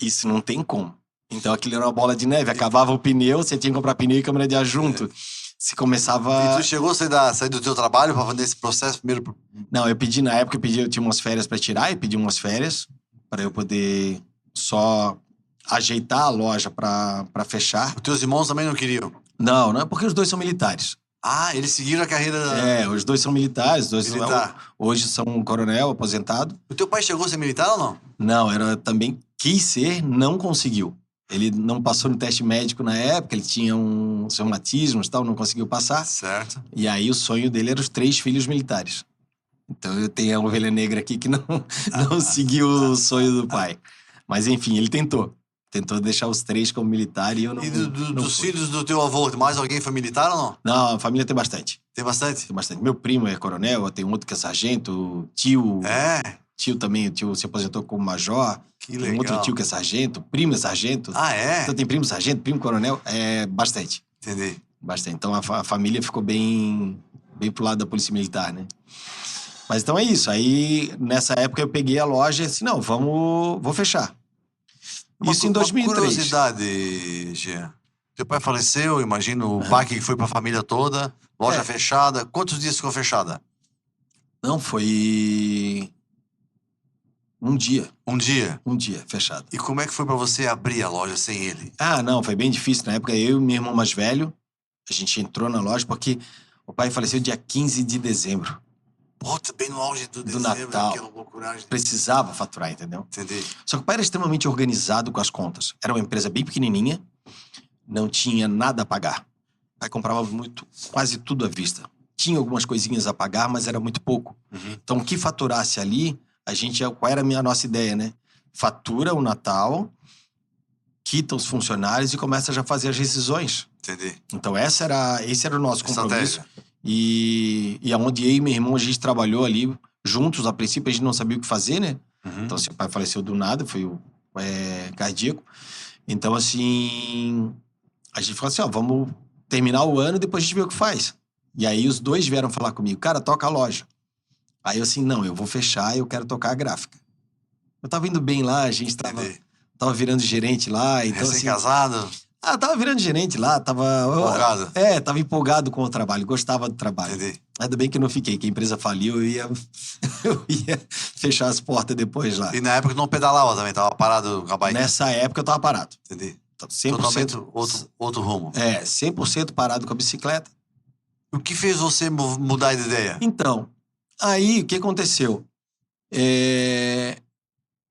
Isso não tem como. Então aquilo era uma bola de neve. Acabava o pneu, você tinha que comprar pneu e câmera de ar junto. Se começava... E tu chegou a sair do teu trabalho pra fazer esse processo primeiro? Não, na época eu tinha umas férias pra tirar, eu pedi umas férias pra eu poder só ajeitar a loja pra fechar. Os teus irmãos também não queriam? Não, porque os dois são militares. Ah, eles seguiram a carreira... Os dois são militares. Militar. Hoje são um coronel aposentado. O teu pai chegou a ser militar ou não? Não, também quis ser, não conseguiu. Ele não passou no teste médico na época, ele tinha uns reumatismos e tal, não conseguiu passar. Certo. E aí o sonho dele era os 3 filhos militares. Então eu tenho a ovelha negra aqui que não seguiu o sonho do pai. Mas enfim, ele tentou. Tentou deixar os 3 como militar e eu não... E dos filhos do teu avô, mais alguém foi militar ou não? Não, a família tem bastante. Tem bastante? Tem bastante. Meu primo é coronel, tem outro que é sargento, tio... Tio também, o tio se aposentou como major. Que legal. Tem outro tio que é sargento, primo é sargento. Ah, é? Então tem primo sargento, primo coronel, bastante. Entendi. Bastante. Então a família ficou bem pro lado da polícia militar, né? Mas então é isso. Aí, nessa época, eu peguei a loja e disse, não, vou fechar. Isso em 2003. Uma curiosidade, Jean. Teu pai faleceu, imagino, o baque que foi pra família toda, loja fechada. Quantos dias ficou fechada? Não, foi Um dia. Um dia. Um dia, fechado. E como é que foi pra você abrir a loja sem ele? Ah, não, foi bem difícil. Na época, eu e meu irmão mais velho, a gente entrou na loja porque o pai faleceu dia 15 de dezembro. Puta, bem no auge do dezembro, Natal. aquela loucuragem. Precisava faturar, entendeu? Entendi. Só que o pai era extremamente organizado com as contas. Era uma empresa bem pequenininha, não tinha nada a pagar. O pai comprava quase tudo à vista. Tinha algumas coisinhas a pagar, mas era muito pouco. Uhum. Então, o que faturasse ali, qual era a nossa ideia, né? Fatura o Natal, quita os funcionários e começa já a fazer as rescisões. Entendi. Então, esse era o nosso compromisso. Estratégia. E aonde eu e meu irmão, a gente trabalhou ali juntos. A princípio, a gente não sabia o que fazer, né? Uhum. Então, seu pai faleceu do nada, foi cardíaco. Então, assim, a gente falou assim, ó, vamos terminar o ano e depois a gente vê o que faz. E aí os dois vieram falar comigo, cara, toca a loja. Aí eu assim, não, eu vou fechar e eu quero tocar a gráfica. Eu tava indo bem lá, a gente tava virando gerente lá. Então, recém-casado? Tava virando gerente lá, tava... Empolgado? Tava empolgado com o trabalho, gostava do trabalho. Entendi. Ainda bem que eu não fiquei, que a empresa faliu, eu ia fechar as portas depois lá. E na época não pedalava também, tava parado com a bike? Nessa época eu tava parado. Entendi. 100%, totalmente outro rumo. 100% parado com a bicicleta. O que fez você mudar de ideia? Então, aí o que aconteceu?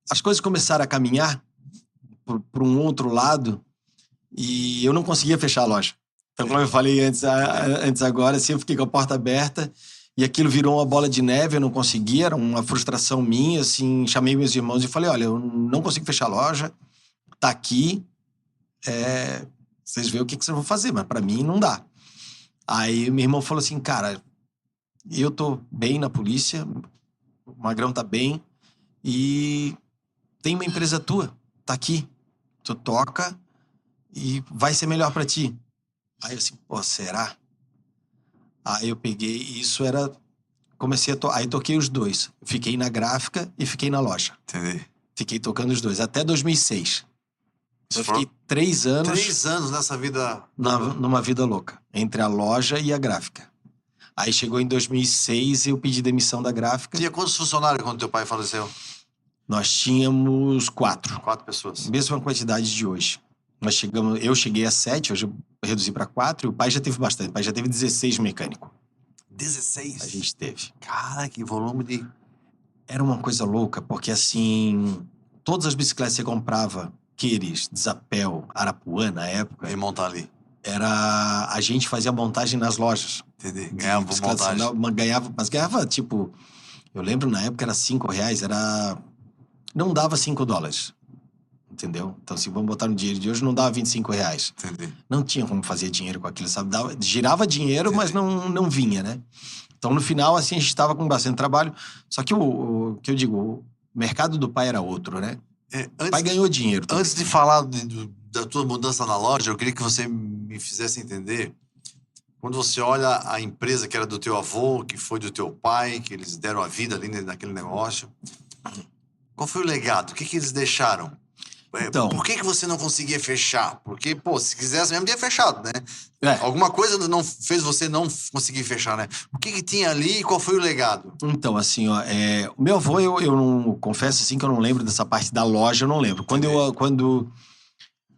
As coisas começaram a caminhar para um outro lado e eu não conseguia fechar a loja. Então, como eu falei antes agora, assim, eu fiquei com a porta aberta e aquilo virou uma bola de neve, eu não conseguia, era uma frustração minha, assim, chamei meus irmãos e falei, olha, eu não consigo fechar a loja, tá aqui, vocês veem o que vocês vão fazer, mas para mim não dá. Aí meu irmão falou assim, cara, eu tô bem na polícia, o Magrão tá bem e tem uma empresa tua, tá aqui, tu toca e vai ser melhor pra ti. Aí eu assim, pô, será? Aí eu peguei, aí toquei os dois. Fiquei na gráfica e fiquei na loja. Entendi. Fiquei tocando os dois, até 2006. Eu fiquei 3 anos... 3 anos nessa vida... Numa vida louca, entre a loja e a gráfica. Aí chegou em 2006 e eu pedi demissão da gráfica. Tinha quantos funcionários quando teu pai faleceu? Nós tínhamos 4. 4 pessoas. Mesma quantidade de hoje. Eu cheguei a 7, hoje eu reduzi para 4 e o pai já teve bastante. O pai já teve 16 mecânicos. 16? A gente teve. Cara, que volume de... Era uma coisa louca, porque assim, todas as bicicletas que você comprava, Queires, Desapel, Arapuã na época... E montar ali. A gente fazia montagem nas lojas. Entendi. Ganhava montagem. Ganhava, tipo... Eu lembro na época era R$5, não dava $5. Entendeu? Então, se vamos botar no dinheiro de hoje, não dava R$25. Entendi. Não tinha como fazer dinheiro com aquilo, sabe? Girava dinheiro, mas não vinha, né? Então, no final, assim, a gente estava com bastante trabalho. Só que o que eu digo, o mercado do pai era outro, né? O pai ganhou dinheiro também. Antes de falar da tua mudança na loja, eu queria que você me fizesse entender. Quando você olha a empresa que era do teu avô, que foi do teu pai, que eles deram a vida ali naquele negócio, qual foi o legado? O que eles deixaram? Então, por que você não conseguia fechar? Porque, pô, se quisesse mesmo, tinha fechado, né? Alguma coisa não fez você não conseguir fechar, né? O que tinha ali e qual foi o legado? Então, assim, ó, o meu avô, eu não confesso assim que eu não lembro dessa parte da loja, eu não lembro. Quando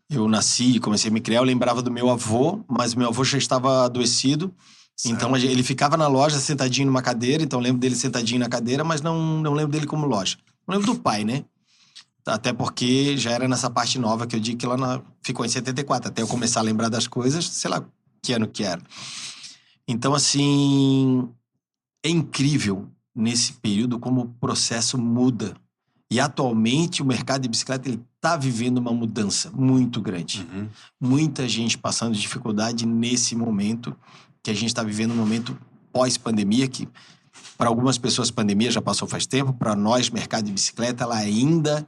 eu nasci e comecei a me criar, eu lembrava do meu avô, mas meu avô já estava adoecido. Certo. Então ele ficava na loja sentadinho numa cadeira, então eu lembro dele sentadinho na cadeira, mas não lembro dele como loja. Não lembro do pai, né? Até porque já era nessa parte nova que eu digo que ela ficou em 74. Até eu começar a lembrar das coisas, sei lá que ano que era. Então, assim, é incrível nesse período como o processo muda. E atualmente o mercado de bicicleta está vivendo uma mudança muito grande. Uhum. Muita gente passando dificuldade nesse momento que a gente está vivendo um momento pós-pandemia, que para algumas pessoas pandemia já passou faz tempo, para nós, mercado de bicicleta, ela ainda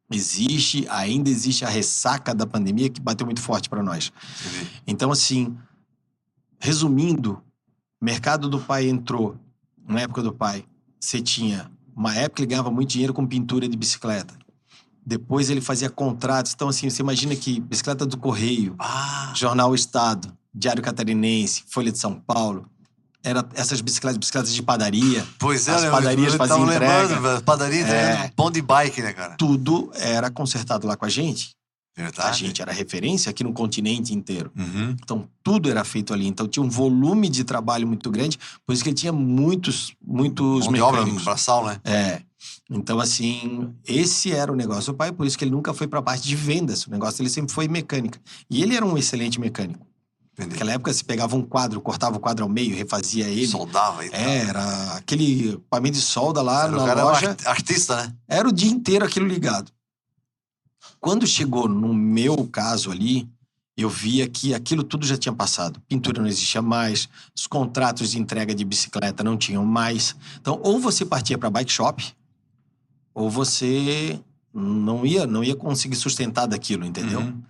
existe a ressaca da pandemia que bateu muito forte para nós. Sim. Então, assim, resumindo, o mercado do pai entrou, na época do pai, você tinha uma época ele ganhava muito dinheiro com pintura de bicicleta. Depois ele fazia contratos. Então, assim, você imagina que bicicleta do Correio, Jornal Estado, Diário Catarinense, Folha de São Paulo, Era essas bicicletas de padaria. Pois é, As né? padarias Eu faziam tava lembrando, entrega. velho. Padaria entregando pão de bike, né, cara? Tudo era consertado lá com a gente. A Verdade. gente era referência aqui no continente inteiro. Uhum. Então, tudo era feito ali. Então, tinha um volume de trabalho muito grande, por isso que ele tinha muitos Mão de obra mecânicos. braçal, né? É. Então, assim, esse era o negócio do pai, por isso que ele nunca foi para a parte de vendas. O negócio dele sempre foi mecânica. E ele era um excelente mecânico. Entendi. Naquela época, você pegava um quadro, cortava o quadro ao meio, refazia ele. Soldava e tal. Era aquele equipamento de solda lá Era, na o cara loja. era um artista, né? Era o dia inteiro aquilo ligado. Quando chegou no meu caso ali, eu via que aquilo tudo já tinha passado. Pintura não existia mais, os contratos de entrega de bicicleta não tinham mais. Então, ou você partia para bike shop, ou você não ia conseguir sustentar daquilo, entendeu? Uhum.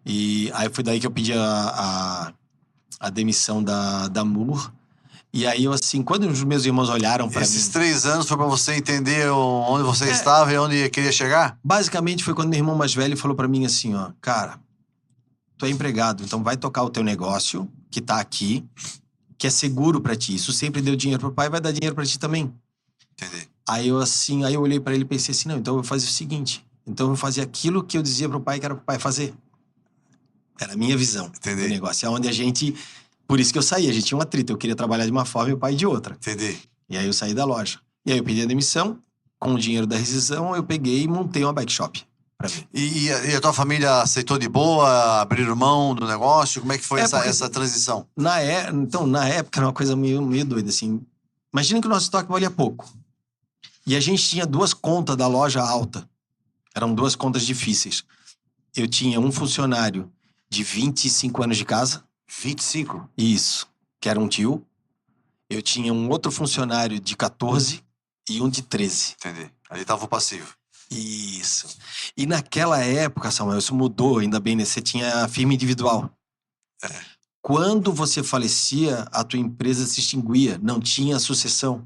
E aí foi daí que eu pedi a demissão da MUR. E aí, eu assim, quando os meus irmãos olharam para mim... Esses 3 anos foi pra você entender onde você É. estava e onde queria chegar? Basicamente, foi quando meu irmão mais velho falou para mim assim, ó, cara, tu é empregado, então vai tocar o teu negócio, que tá aqui, que é seguro para ti. Isso sempre deu dinheiro pro pai, vai dar dinheiro para ti também. Entendi. Aí eu olhei para ele e pensei assim, não, então eu vou fazer o seguinte, então eu vou fazer aquilo que eu dizia pro pai que era pro pai fazer. Era a minha visão Entendi. do negócio. É onde a gente... Por isso que eu saí, a gente tinha um atrito. Eu queria trabalhar de uma forma e o pai de outra. Entendi. E aí eu saí da loja. E aí eu pedi a demissão, com o dinheiro da rescisão, eu peguei e montei uma bike shop pra mim. E a tua família aceitou de boa, abriram mão do negócio? Como é que foi porque- essa transição? Então, na época, era uma coisa meio doida, assim. Imagina que o nosso estoque valia pouco. E a gente tinha 2 contas da loja alta. Eram 2 contas difíceis. Eu tinha um funcionário de 25 anos de casa. 25? Isso, que era um tio. Eu tinha um outro funcionário de 14 e um de 13. Entendi. Ali tava o passivo. Isso. E naquela época, Samuel, isso mudou, ainda bem, né? Você tinha firma individual. Quando você falecia, a tua empresa se extinguia, não tinha sucessão.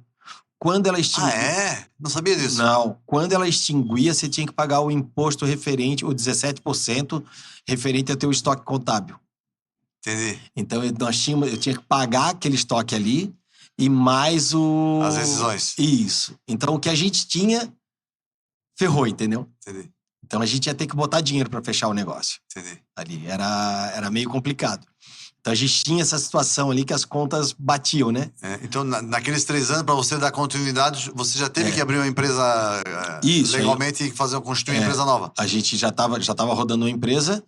Quando ela Ah, extinguia... é? Não sabia disso. Não. Quando ela extinguia, você tinha que pagar o imposto referente, o 17% referente ao teu estoque contábil. Entendi. Então, eu tinha que pagar aquele estoque ali e mais As rescisões. Isso. Então, o que a gente tinha, ferrou, entendeu? Entendi. Então, a gente ia ter que botar dinheiro para fechar o negócio Entendi. ali. Era meio complicado. Então, a gente tinha essa situação ali que as contas batiam, né? Então, naqueles 3 anos, para você dar continuidade, você já teve que abrir uma empresa Isso, legalmente e constituir uma empresa nova. A gente já tava rodando uma empresa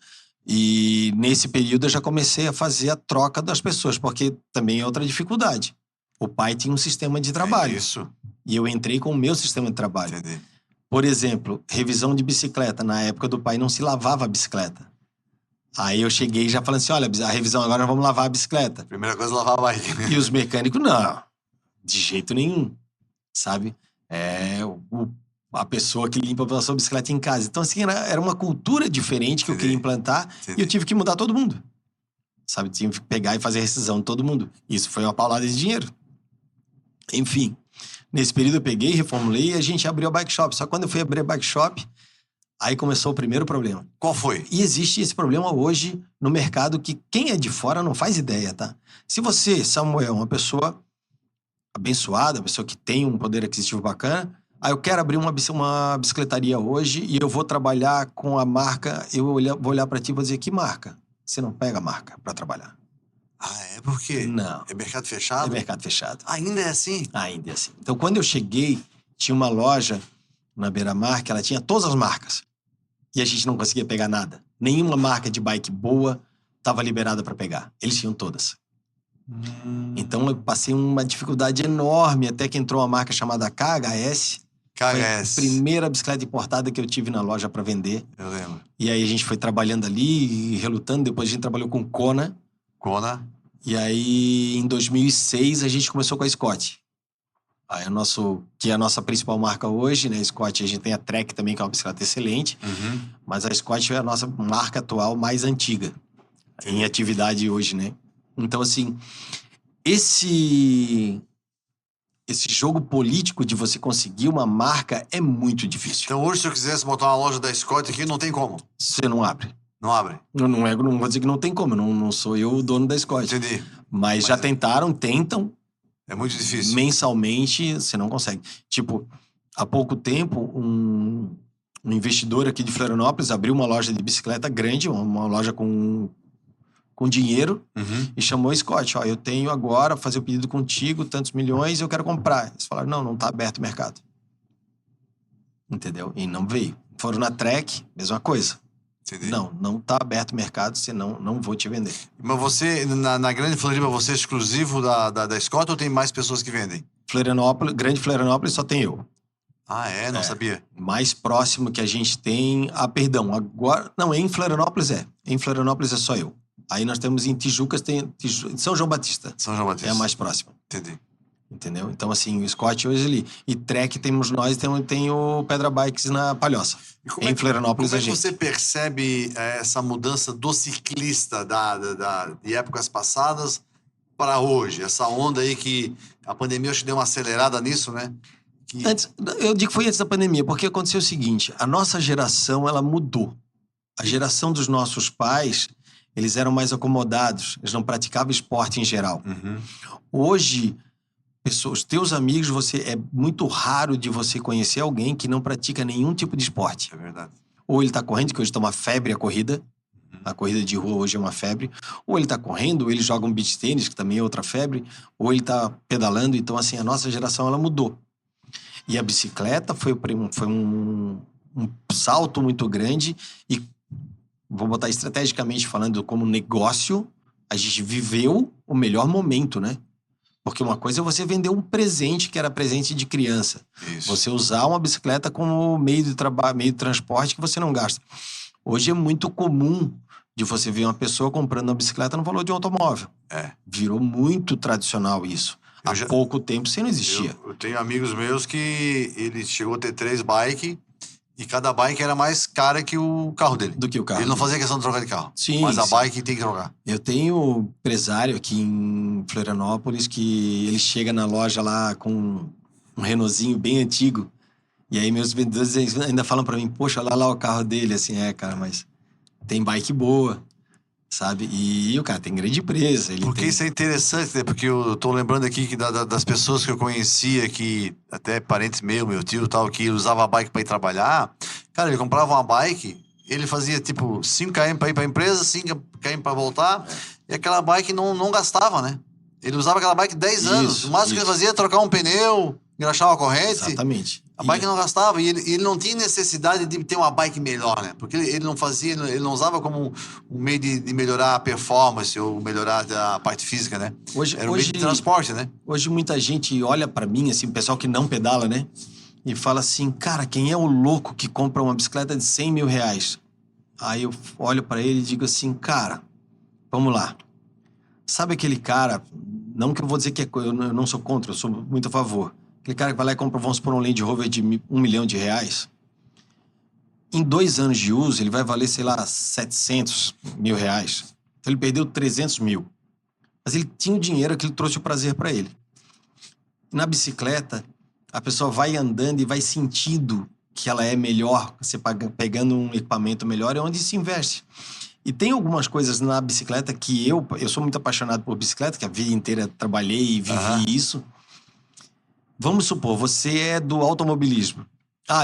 e nesse período eu já comecei a fazer a troca das pessoas, porque também é outra dificuldade. O pai tinha um sistema de trabalho. Isso. E eu entrei com o meu sistema de trabalho. Entendi. Por exemplo, revisão de bicicleta. Na época do pai não se lavava a bicicleta. Aí eu cheguei já falando assim, olha, a revisão agora nós vamos lavar a bicicleta. Primeira coisa, lavar a bike. E os mecânicos, não. De jeito nenhum. Sabe? A pessoa que limpa a sua bicicleta em casa. Então, assim, era uma cultura diferente que eu queria implantar. Entendi. E eu tive que mudar todo mundo. Sabe? Tive que pegar e fazer a rescisão de todo mundo. Isso foi uma paulada de dinheiro. Enfim, nesse período eu peguei, reformulei e a gente abriu a bike shop. Só que quando eu fui abrir a bike shop, aí começou o primeiro problema. Qual foi? E existe esse problema hoje no mercado que quem é de fora não faz ideia, tá? Se você, Samuel, uma pessoa abençoada, uma pessoa que tem um poder aquisitivo bacana, aí eu quero abrir uma bicicletaria hoje e eu vou trabalhar com a marca, vou olhar pra ti e vou dizer, que marca? Você não pega a marca pra trabalhar. Ah, é? Por quê? Não. É mercado É fechado? mercado fechado. Ainda é assim? Ainda é assim. Então, quando eu cheguei, tinha uma loja na Beira-Mar que ela tinha todas as marcas. E a gente não conseguia pegar nada. Nenhuma marca de bike boa estava liberada para pegar. Eles tinham todas. Então, eu passei uma dificuldade enorme até que entrou uma marca chamada KHS. Foi a KHS. primeira bicicleta importada que eu tive na loja para vender. Eu lembro. E aí a gente foi trabalhando ali, relutando. Depois a gente trabalhou com Kona. Kona. E aí, em 2006, a gente começou com a Scott. Aí que é a nossa principal marca hoje, né? A Scott, a gente tem a Trek também, que é uma bicicleta excelente. Mas a Scott é a nossa marca atual mais antiga. Em atividade hoje, né? Então, assim, esse jogo político de você conseguir uma marca é muito difícil. Então hoje, se eu quisesse botar uma loja da Scott aqui, não tem como. Você não abre. Não abre. Não vou dizer que não tem como, não sou eu o dono da Scott. Entendi. Mas já tentaram, tentam, É muito difícil. Mensalmente, você não consegue. Tipo, há pouco tempo, um investidor aqui de Florianópolis abriu uma loja de bicicleta grande, uma loja com dinheiro, Uhum. e chamou o Scott. Ó, eu tenho agora, fazer o pedido contigo, tantos milhões, eu quero comprar. Eles falaram, não tá aberto o mercado. Entendeu? E não veio. Foram na Trek, mesma coisa. Entendi. Não tá aberto o mercado, senão não vou te vender. Mas você, na Grande Floripa, você é exclusivo da Scott ou tem mais pessoas que vendem? Florianópolis, Grande Florianópolis só tem eu. Ah, é? Não sabia. Mais próximo que a gente tem... Ah, perdão, agora... Não, em Florianópolis é. Em Florianópolis é só eu. Aí nós temos em Tijucas, São João Batista. São João Batista. É a mais próxima. Entendi. Entendeu? Então, assim, o Scott hoje ali. E Trek temos nós, tem o Pedra Bikes na Palhoça. Em Florianópolis Como é que a gente. você percebe essa mudança do ciclista de épocas passadas para hoje? Essa onda aí que a pandemia acho que deu uma acelerada nisso, né? Eu digo que foi antes da pandemia, porque aconteceu o seguinte: a nossa geração, ela mudou. A geração dos nossos pais, eles eram mais acomodados, eles não praticavam esporte em geral. Uhum. Hoje, os teus amigos, é muito raro de você conhecer alguém que não pratica nenhum tipo de esporte. É verdade. Ou ele tá correndo, que hoje tá uma febre a corrida. A corrida de rua hoje é uma febre. Ou ele tá correndo, ou ele joga um beach tênis, que também é outra febre. Ou ele tá pedalando. Então, assim, a nossa geração, ela mudou. E a bicicleta foi um salto muito grande. E vou botar estrategicamente falando como negócio, a gente viveu o melhor momento, né? Porque uma coisa é você vender um presente que era presente de criança. Isso. Você usar uma bicicleta como meio de trabalho, meio de transporte que você não gasta. Hoje é muito comum de você ver uma pessoa comprando uma bicicleta no valor de um automóvel. É. Virou muito tradicional isso. Há pouco tempo isso não existia. Eu tenho amigos meus que ele chegou a ter 3 bikes e cada bike era mais cara que o carro dele. Do que o carro. Ele não fazia questão de trocar de carro. Sim, mas a sim. bike tem que trocar. Eu tenho um empresário aqui em Florianópolis que ele chega na loja lá com um Renaultzinho bem antigo. E aí meus vendedores ainda falam pra mim, poxa, olha lá o carro dele. Assim, cara, mas tem bike boa, sabe? E o cara tem grande empresa. Isso é interessante, né? Porque eu tô lembrando aqui que das pessoas que eu conhecia, que até parentes meu tio e tal, que usava a bike pra ir trabalhar. Cara, ele comprava uma bike, ele fazia tipo 5 km pra ir pra empresa, 5 km pra voltar, e aquela bike não gastava, né? Ele usava aquela bike 10 anos. O máximo que ele fazia era trocar um pneu, engraxar uma corrente. Exatamente. A bike não gastava e ele não tinha necessidade de ter uma bike melhor, né? Porque ele não fazia, ele não usava como um meio de melhorar a performance ou melhorar a parte física, né? Era um meio de transporte, né? Hoje muita gente olha pra mim, assim, o pessoal que não pedala, né? E fala assim, cara, quem é o louco que compra uma bicicleta de 100 mil reais? Aí eu olho pra ele e digo assim, cara, vamos lá. Sabe aquele cara, não que eu vou dizer que eu não sou contra, eu sou muito a favor. Aquele cara que vai lá e compra, vamos supor, um Land Rover de R$1 milhão. Em 2 anos de uso, ele vai valer, sei lá, 700 mil reais. Então ele perdeu 300 mil. Mas ele tinha o dinheiro que ele trouxe o prazer para ele. Na bicicleta, a pessoa vai andando e vai sentindo que ela é melhor, você pegando um equipamento melhor, é onde se investe. E tem algumas coisas na bicicleta que eu sou muito apaixonado por bicicleta, que a vida inteira trabalhei e vivi isso. Vamos supor, você é do automobilismo.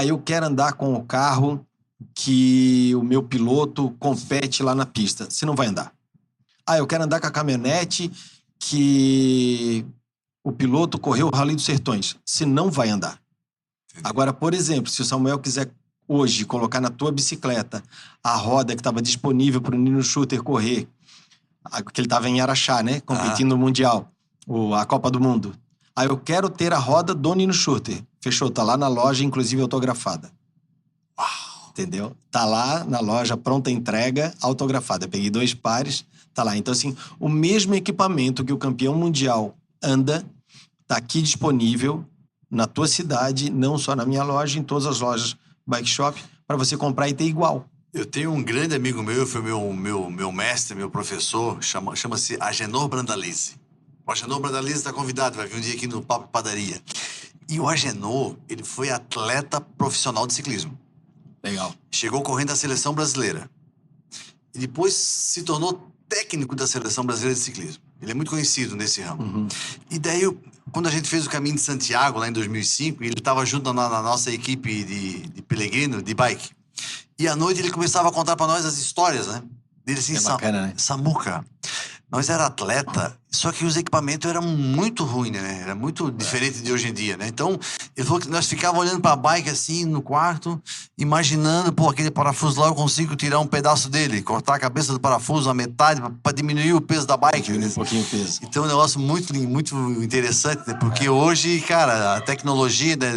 Eu quero andar com o carro que o meu piloto compete lá na pista. Você não vai andar. Eu quero andar com a caminhonete que o piloto correu o Rally dos Sertões. Você não vai andar. Agora, por exemplo, se o Samuel quiser hoje colocar na tua bicicleta a roda que estava disponível para o Nino Schurter correr, que ele estava em Araxá, né? Competindo no Mundial, a Copa do Mundo. Eu quero ter a roda do Nino Schurter. Fechou, tá lá na loja, inclusive autografada. Uau! Entendeu? Tá lá na loja, pronta entrega, autografada. Peguei 2 pares, tá lá. Então, assim, o mesmo equipamento que o campeão mundial anda, tá aqui disponível na tua cidade, não só na minha loja, em todas as lojas Bike Shop, para você comprar e ter igual. Eu tenho um grande amigo meu, foi meu mestre, meu professor, chama-se Agenor Brandalize. O Agenor Brandalize está convidado, vai vir um dia aqui no Papo Padaria. E o Agenor, ele foi atleta profissional de ciclismo. Legal. Chegou correndo da seleção brasileira. E depois se tornou técnico da seleção brasileira de ciclismo. Ele é muito conhecido nesse ramo. Uhum. E daí, quando a gente fez o Caminho de Santiago, lá em 2005, ele estava junto na nossa equipe de Pelegrino, de bike. E à noite ele começava a contar para nós as histórias, né? Ele assim, É bacana, né? Samuca, nós era atleta, só que os equipamentos eram muito ruins, né? Era muito diferente de hoje em dia, né? Então, ele falou que nós ficávamos olhando para a bike assim, no quarto, imaginando, pô, aquele parafuso lá eu consigo tirar um pedaço dele, cortar a cabeça do parafuso, a metade, para diminuir o peso da bike. Diminuir um pouquinho o peso. Então é um negócio muito interessante, né? Porque hoje, cara, a tecnologia, né,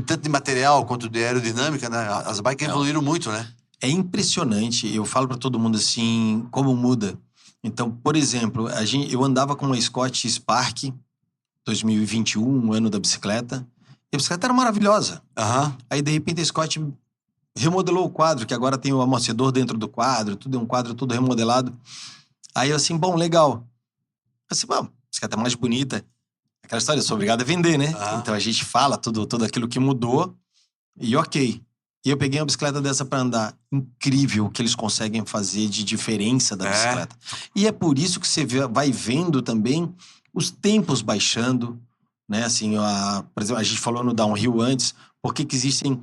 tanto de material quanto de aerodinâmica, né? As bikes evoluíram muito, né? É impressionante. Eu falo para todo mundo assim, como muda. Então, por exemplo, eu andava com uma Scott Spark 2021, um ano da bicicleta. E a bicicleta era maravilhosa. Aham. Aí, de repente, a Scott remodelou o quadro, que agora tem o amortecedor dentro do quadro, tudo é um quadro todo remodelado. Aí eu assim, bom, legal. Assim, bom, a bicicleta é mais bonita. Aquela história, eu sou obrigado a vender, né? Aham. Então a gente fala tudo aquilo que mudou e ok. E eu peguei uma bicicleta dessa pra andar. Incrível o que eles conseguem fazer de diferença da bicicleta. E é por isso que você vai vendo também os tempos baixando, né? Assim, por exemplo, a gente falou no downhill antes, por que que existem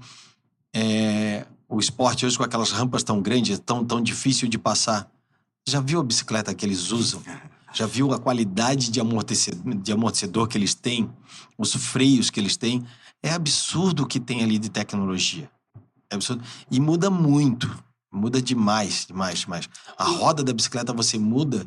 o esporte hoje com aquelas rampas tão grandes, tão difícil de passar? Já viu a bicicleta que eles usam? Já viu a qualidade de amortecedor que eles têm? Os freios que eles têm? É absurdo o que tem ali de tecnologia. É absurdo. E muda muito. Muda demais. A roda da bicicleta você muda.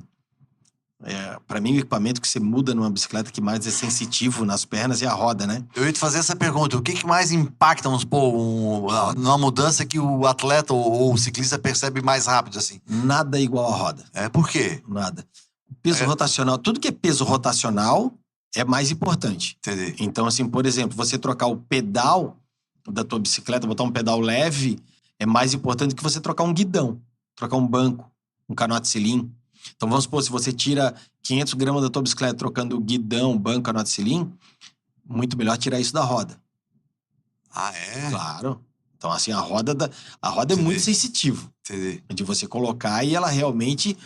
Para mim, o equipamento que você muda numa bicicleta que mais é sensitivo nas pernas é a roda, né? Eu ia te fazer essa pergunta. O que mais impacta, vamos supor, numa mudança que o atleta ou o ciclista percebe mais rápido, assim? Nada igual a roda. Por quê? Nada. Peso rotacional. Tudo que é peso rotacional é mais importante. Entendi. Então, assim, por exemplo, você trocar o pedal da tua bicicleta, botar um pedal leve, é mais importante que você trocar um guidão, trocar um banco, um canote selim. Então, vamos supor, se você tira 500 gramas da tua bicicleta trocando guidão, banco, canote selim, muito melhor tirar isso da roda. Ah, é? Claro. Então, assim, a roda é muito sensitiva. Entendi. De você colocar e ela realmente...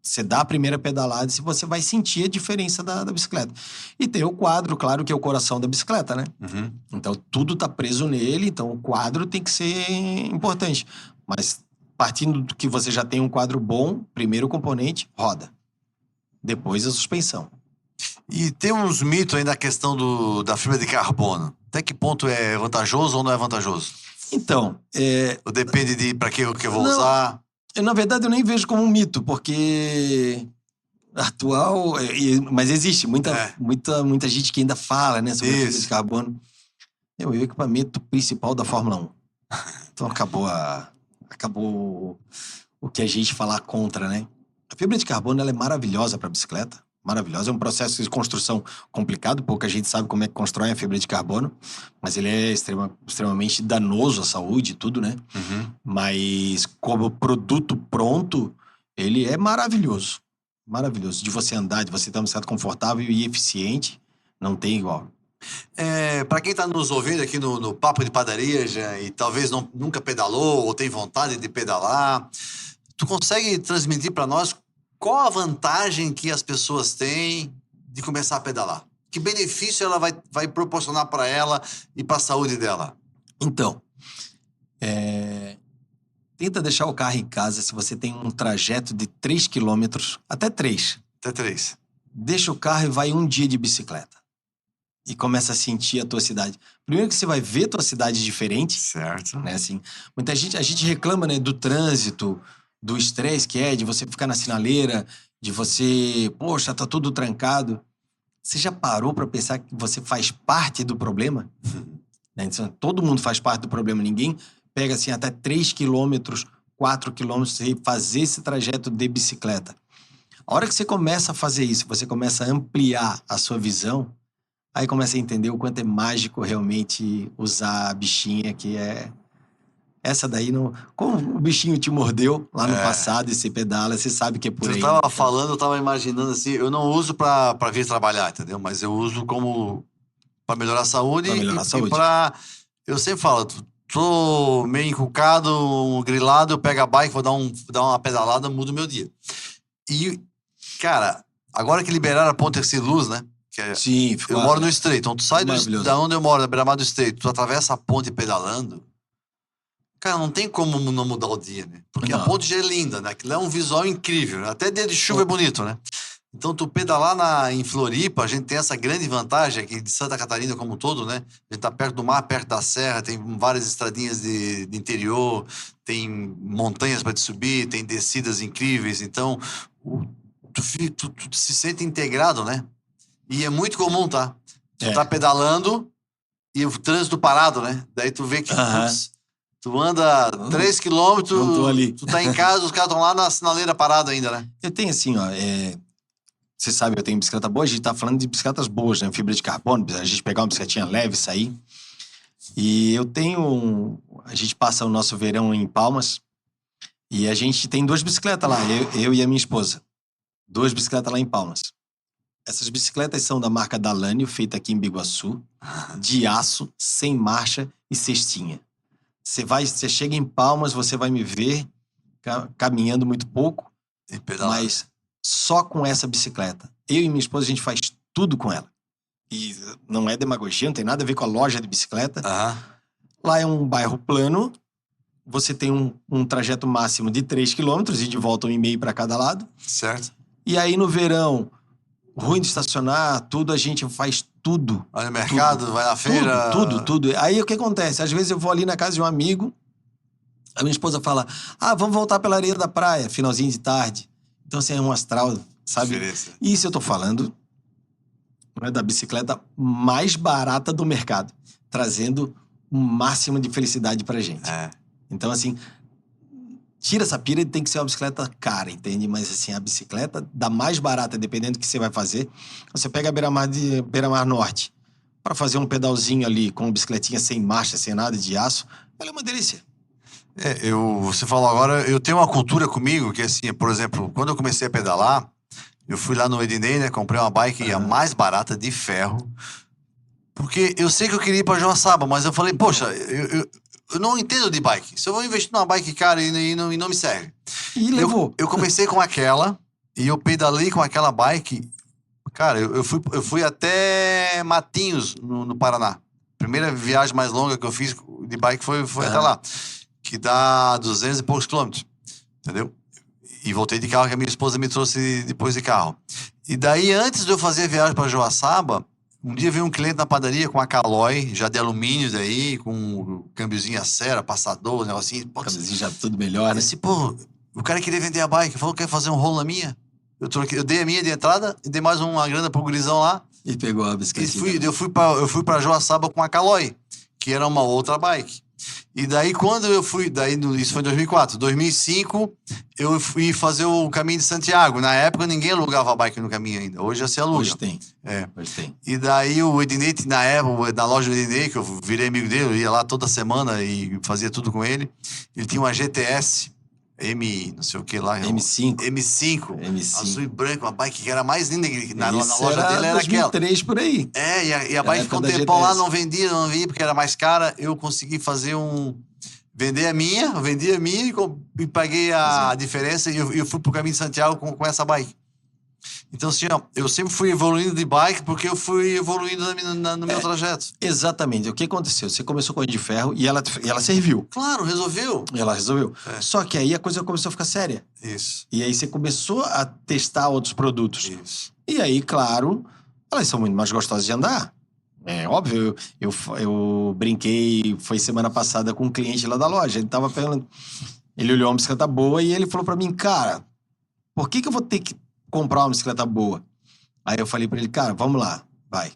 Você dá a primeira pedalada e você vai sentir a diferença da bicicleta. E tem o quadro, claro, que é o coração da bicicleta, né? Uhum. Então, tudo tá preso nele, então o quadro tem que ser importante. Mas, partindo do que você já tem um quadro bom, primeiro componente, roda. Depois a suspensão. E tem uns mitos aí na questão da fibra de carbono. Até que ponto é vantajoso ou não é vantajoso? Então, Ou depende de para que eu vou Não. usar? na verdade, eu nem vejo como um mito, porque atual... Mas existe muita gente que ainda fala, né, sobre a fibra de carbono. É o equipamento principal da Fórmula 1. Então acabou o que a gente falar contra, né? A fibra de carbono ela é maravilhosa para bicicleta. Maravilhosa. É um processo de construção complicado, pouca gente sabe como é que constrói a fibra de carbono, mas ele é extremamente danoso à saúde e tudo, né? Uhum. Mas como produto pronto, ele é maravilhoso. Maravilhoso. De você andar, de você ter uma bicicleta confortável e eficiente, não tem igual. Para quem está nos ouvindo aqui no Papo de Padaria e talvez nunca pedalou ou tem vontade de pedalar, tu consegue transmitir para nós qual a vantagem que as pessoas têm de começar a pedalar? Que benefício ela vai proporcionar para ela e para a saúde dela? Então, tenta deixar o carro em casa se você tem um trajeto de 3 quilômetros, até 3. Até 3. Deixa o carro e vai um dia de bicicleta. E começa a sentir a tua cidade. Primeiro que você vai ver tua cidade diferente. Certo. Né, assim, a gente reclama, né, do trânsito, do estresse que é, de você ficar na sinaleira, de você... Poxa, tá tudo trancado. Você já parou para pensar que você faz parte do problema? Né? Então, todo mundo faz parte do problema. Ninguém pega, assim, até 3 quilômetros, 4 quilômetros e fazer esse trajeto de bicicleta. A hora que você começa a fazer isso, você começa a ampliar a sua visão, aí começa a entender o quanto é mágico realmente usar a bichinha, que é... Essa daí, como o bichinho te mordeu lá no passado e você pedala, você sabe que é por aí. Você tava falando, eu tava imaginando assim, eu não uso pra vir trabalhar, entendeu? Mas eu uso como pra melhorar a saúde. Pra melhorar a saúde. Eu sempre falo, tô meio encucado, grilado, eu pego a bike, vou dar uma pedalada, muda o meu dia. E, cara, Agora que liberaram a Ponte Ercílio Luz, né? Que é, Sim, ficou eu moro no Estreito. Então, tu sai maravilhoso. da onde eu moro, da beira-mar do Estreito, tu atravessa a ponte pedalando. Cara, não tem como não mudar o dia, né? Porque a Não. ponte já é linda, né? Aquilo é um visual incrível, né? Até dia de chuva é bonito, né? Então, tu pedalar em Floripa, a gente tem essa grande vantagem aqui de Santa Catarina como um todo, né? A gente tá perto do mar, perto da serra, tem várias estradinhas de interior, tem montanhas para te subir, tem descidas incríveis. Então, tu se sente integrado, né? E é muito comum, tá? Tu tá pedalando e o trânsito parado, né? Daí tu vê que, putz, tu anda 3 quilômetros, Não tô ali. tu tá em casa, os caras estão lá na sinaleira parado ainda, né? Eu tenho assim, ó, você sabe, eu tenho bicicleta boa, a gente tá falando de bicicletas boas, né? Fibra de carbono, a gente pegar uma bicicletinha leve, sair. E eu tenho. A gente passa o nosso verão em Palmas e a gente tem 2 bicicletas lá, eu e a minha esposa. 2 bicicletas lá em Palmas. Essas bicicletas são da marca Dalânio, feita aqui em Biguaçu, de aço, sem marcha e cestinha. Você chega em Palmas, você vai me ver caminhando muito pouco, mas só com essa bicicleta. Eu e minha esposa, a gente faz tudo com ela. E não é demagogia, não tem nada a ver com a loja de bicicleta. Lá é um bairro plano, você tem um trajeto máximo de 3 quilômetros e de volta 1,5 para cada lado. Certo. E aí no verão, ruim de estacionar, tudo, a gente faz tudo. Vai no mercado, vai na feira. Tudo. Aí o que acontece? Às vezes eu vou ali na casa de um amigo, a minha esposa fala, vamos voltar pela areia da praia, finalzinho de tarde. Então, assim, é um astral, sabe? Diferença. Isso eu tô falando da bicicleta mais barata do mercado, trazendo o máximo de felicidade pra gente. Então, assim, tira essa pira e tem que ser uma bicicleta cara, entende? Mas, assim, a bicicleta da mais barata, dependendo do que você vai fazer, você pega a Beira-Mar Norte para fazer um pedalzinho ali com uma bicicletinha sem marcha, sem nada de aço, ela é uma delícia. Você falou agora, eu tenho uma cultura comigo que, assim, por exemplo, quando eu comecei a pedalar, eu fui lá no Ednei, né? Comprei uma bike a mais barata de ferro, porque eu sei que eu queria ir pra Joaçaba, mas eu falei, poxa, eu não entendo de bike. Se eu vou investir numa bike cara e não me serve. E levou. Eu comecei com aquela e eu pedalei com aquela bike. Cara, eu fui até Matinhos, no Paraná. Primeira viagem mais longa que eu fiz de bike foi até lá. Que dá 200 e poucos quilômetros. Entendeu? E voltei de carro, que a minha esposa me trouxe depois de carro. E daí, antes de eu fazer a viagem para Joaçaba, um dia veio um cliente na padaria com a Caloi, já de alumínio daí, com um câmbiozinho a cera, passador, um negocinho. Câmbiozinho já tudo melhor, né? O cara queria vender a bike, falou que quer fazer um rolo na minha. Eu dei a minha de entrada e dei mais uma grana pro gurizão lá. E pegou a bicicleta. Eu fui pra Joaçaba com a Caloi, que era uma outra bike. E daí, quando eu fui... Isso foi em 2004. 2005, eu fui fazer o caminho de Santiago. Na época, ninguém alugava bike no caminho ainda. Hoje já se aluga. Hoje tem. Hoje tem. E daí, o Ednei, na época, na loja do Ednei, que eu virei amigo dele, eu ia lá toda semana e fazia tudo com ele. Ele tinha uma GTS não sei o que lá. M5. Azul e branco, uma bike que era mais linda que na loja dele era 2003 aquela. por aí. E a bike ficou um tempão lá, não vendia porque era mais cara. Eu consegui fazer vender a minha, eu vendi a minha e paguei a diferença e eu fui pro caminho de Santiago com essa bike. Então, assim, eu sempre fui evoluindo de bike porque eu fui evoluindo no meu trajeto. Exatamente. O que aconteceu? Você começou com a de ferro e ela serviu. Claro, resolveu. Ela resolveu. Só que aí a coisa começou a ficar séria. Isso. E aí você começou a testar outros produtos. Isso. E aí, claro, elas são muito mais gostosas de andar. É óbvio, eu brinquei, foi semana passada com um cliente lá da loja. Ele tava perguntando, ele olhou uma bicicleta boa e ele falou pra mim, cara, por que eu vou ter que comprar uma bicicleta boa? Aí eu falei pra ele, cara, vamos lá, vai.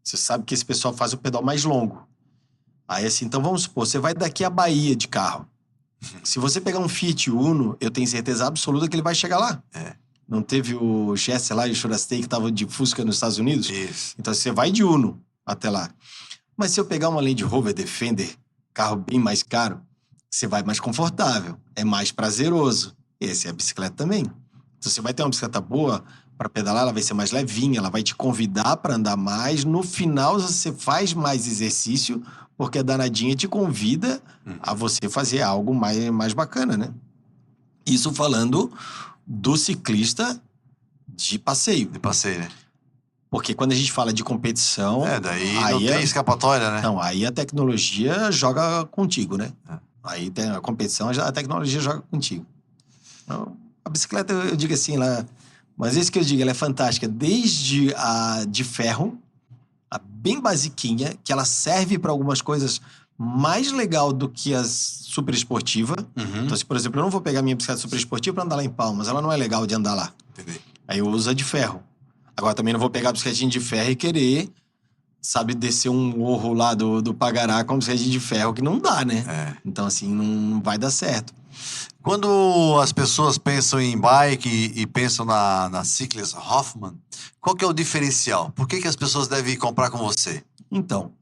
Você sabe que esse pessoal faz o pedal mais longo. Aí assim, então vamos supor, você vai daqui à Bahia de carro. Se você pegar um Fiat Uno, eu tenho certeza absoluta que ele vai chegar lá. Não teve o Jesse lá e o Churastei que estavam de Fusca nos Estados Unidos? Isso. Então você vai de Uno até lá. Mas se eu pegar uma Land Rover Defender, carro bem mais caro, você vai mais confortável, é mais prazeroso. Essa é a bicicleta também. Então você vai ter uma bicicleta boa para pedalar, ela vai ser mais levinha, ela vai te convidar para andar mais. No final você faz mais exercício, porque a danadinha te convida a você fazer algo mais bacana, né? Isso falando do ciclista de passeio. De passeio, né? Porque quando a gente fala de competição... Daí não aí tem escapatória, né? Não, aí a tecnologia joga contigo, né? É. Aí tem a competição, a tecnologia joga contigo. Então, a bicicleta, eu digo assim, mas isso que eu digo, ela é fantástica. Desde a de ferro, a bem basiquinha, que ela serve para algumas coisas mais legal do que as super esportiva. Uhum. Então, se, por exemplo, eu não vou pegar minha bicicleta super esportiva para andar lá em Palmas, ela não é legal de andar lá. Entendi. Aí eu uso a de ferro. Agora, também não vou pegar a bicicletinha de ferro e querer, sabe, descer um morro lá do Pagará com a bicicletinha de ferro, que não dá, né? É. Então, assim, não vai dar certo. Quando as pessoas pensam em bike e pensam na Cycles Hoffman, qual que é o diferencial? Por que as pessoas devem comprar com você? Então,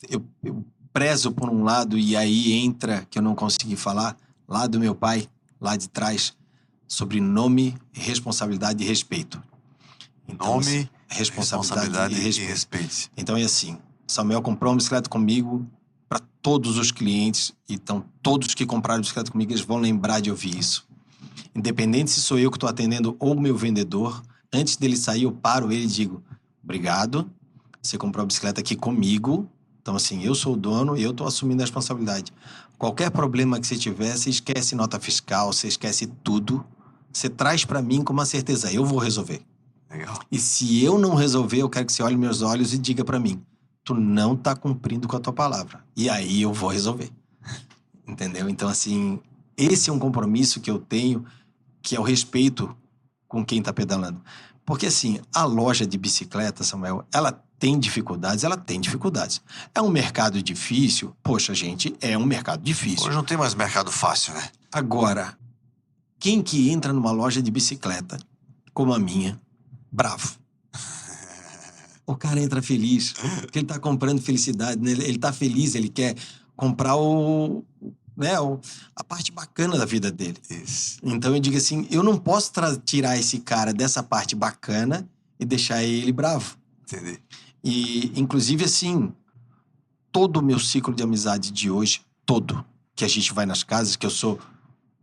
eu prezo por um lado, e aí entra, que eu não consegui falar, lá do meu pai, lá de trás, sobre nome, responsabilidade e respeito. Então, Nome, assim, responsabilidade e respeito. Então é assim, Samuel comprou uma bicicleta comigo para todos os clientes, então todos que compraram bicicleta comigo, eles vão lembrar de ouvir isso. Independente se sou eu que estou atendendo ou o meu vendedor, antes dele sair eu paro ele e digo, obrigado, você comprou a bicicleta aqui comigo, então assim, eu sou o dono e eu estou assumindo a responsabilidade. Qualquer problema que você tiver, você esquece nota fiscal, você esquece tudo, você traz para mim com uma certeza, eu vou resolver. Legal. E se eu não resolver, eu quero que você olhe meus olhos e diga pra mim, tu não tá cumprindo com a tua palavra. E aí eu vou resolver. Entendeu? Então, assim, esse é um compromisso que eu tenho, que é o respeito com quem tá pedalando. Porque, assim, a loja de bicicleta, Samuel, ela tem dificuldades. É um mercado difícil? Poxa, gente, é um mercado difícil. Hoje não tem mais mercado fácil, né? Agora, quem que entra numa loja de bicicleta, como a minha, bravo? O cara entra feliz, porque ele tá comprando felicidade, né? Ele tá feliz, ele quer comprar a parte bacana da vida dele. Isso. Então eu digo assim, eu não posso tirar esse cara dessa parte bacana e deixar ele bravo. Entendi. E, inclusive, assim, todo o meu ciclo de amizade de hoje, todo, que a gente vai nas casas, que eu sou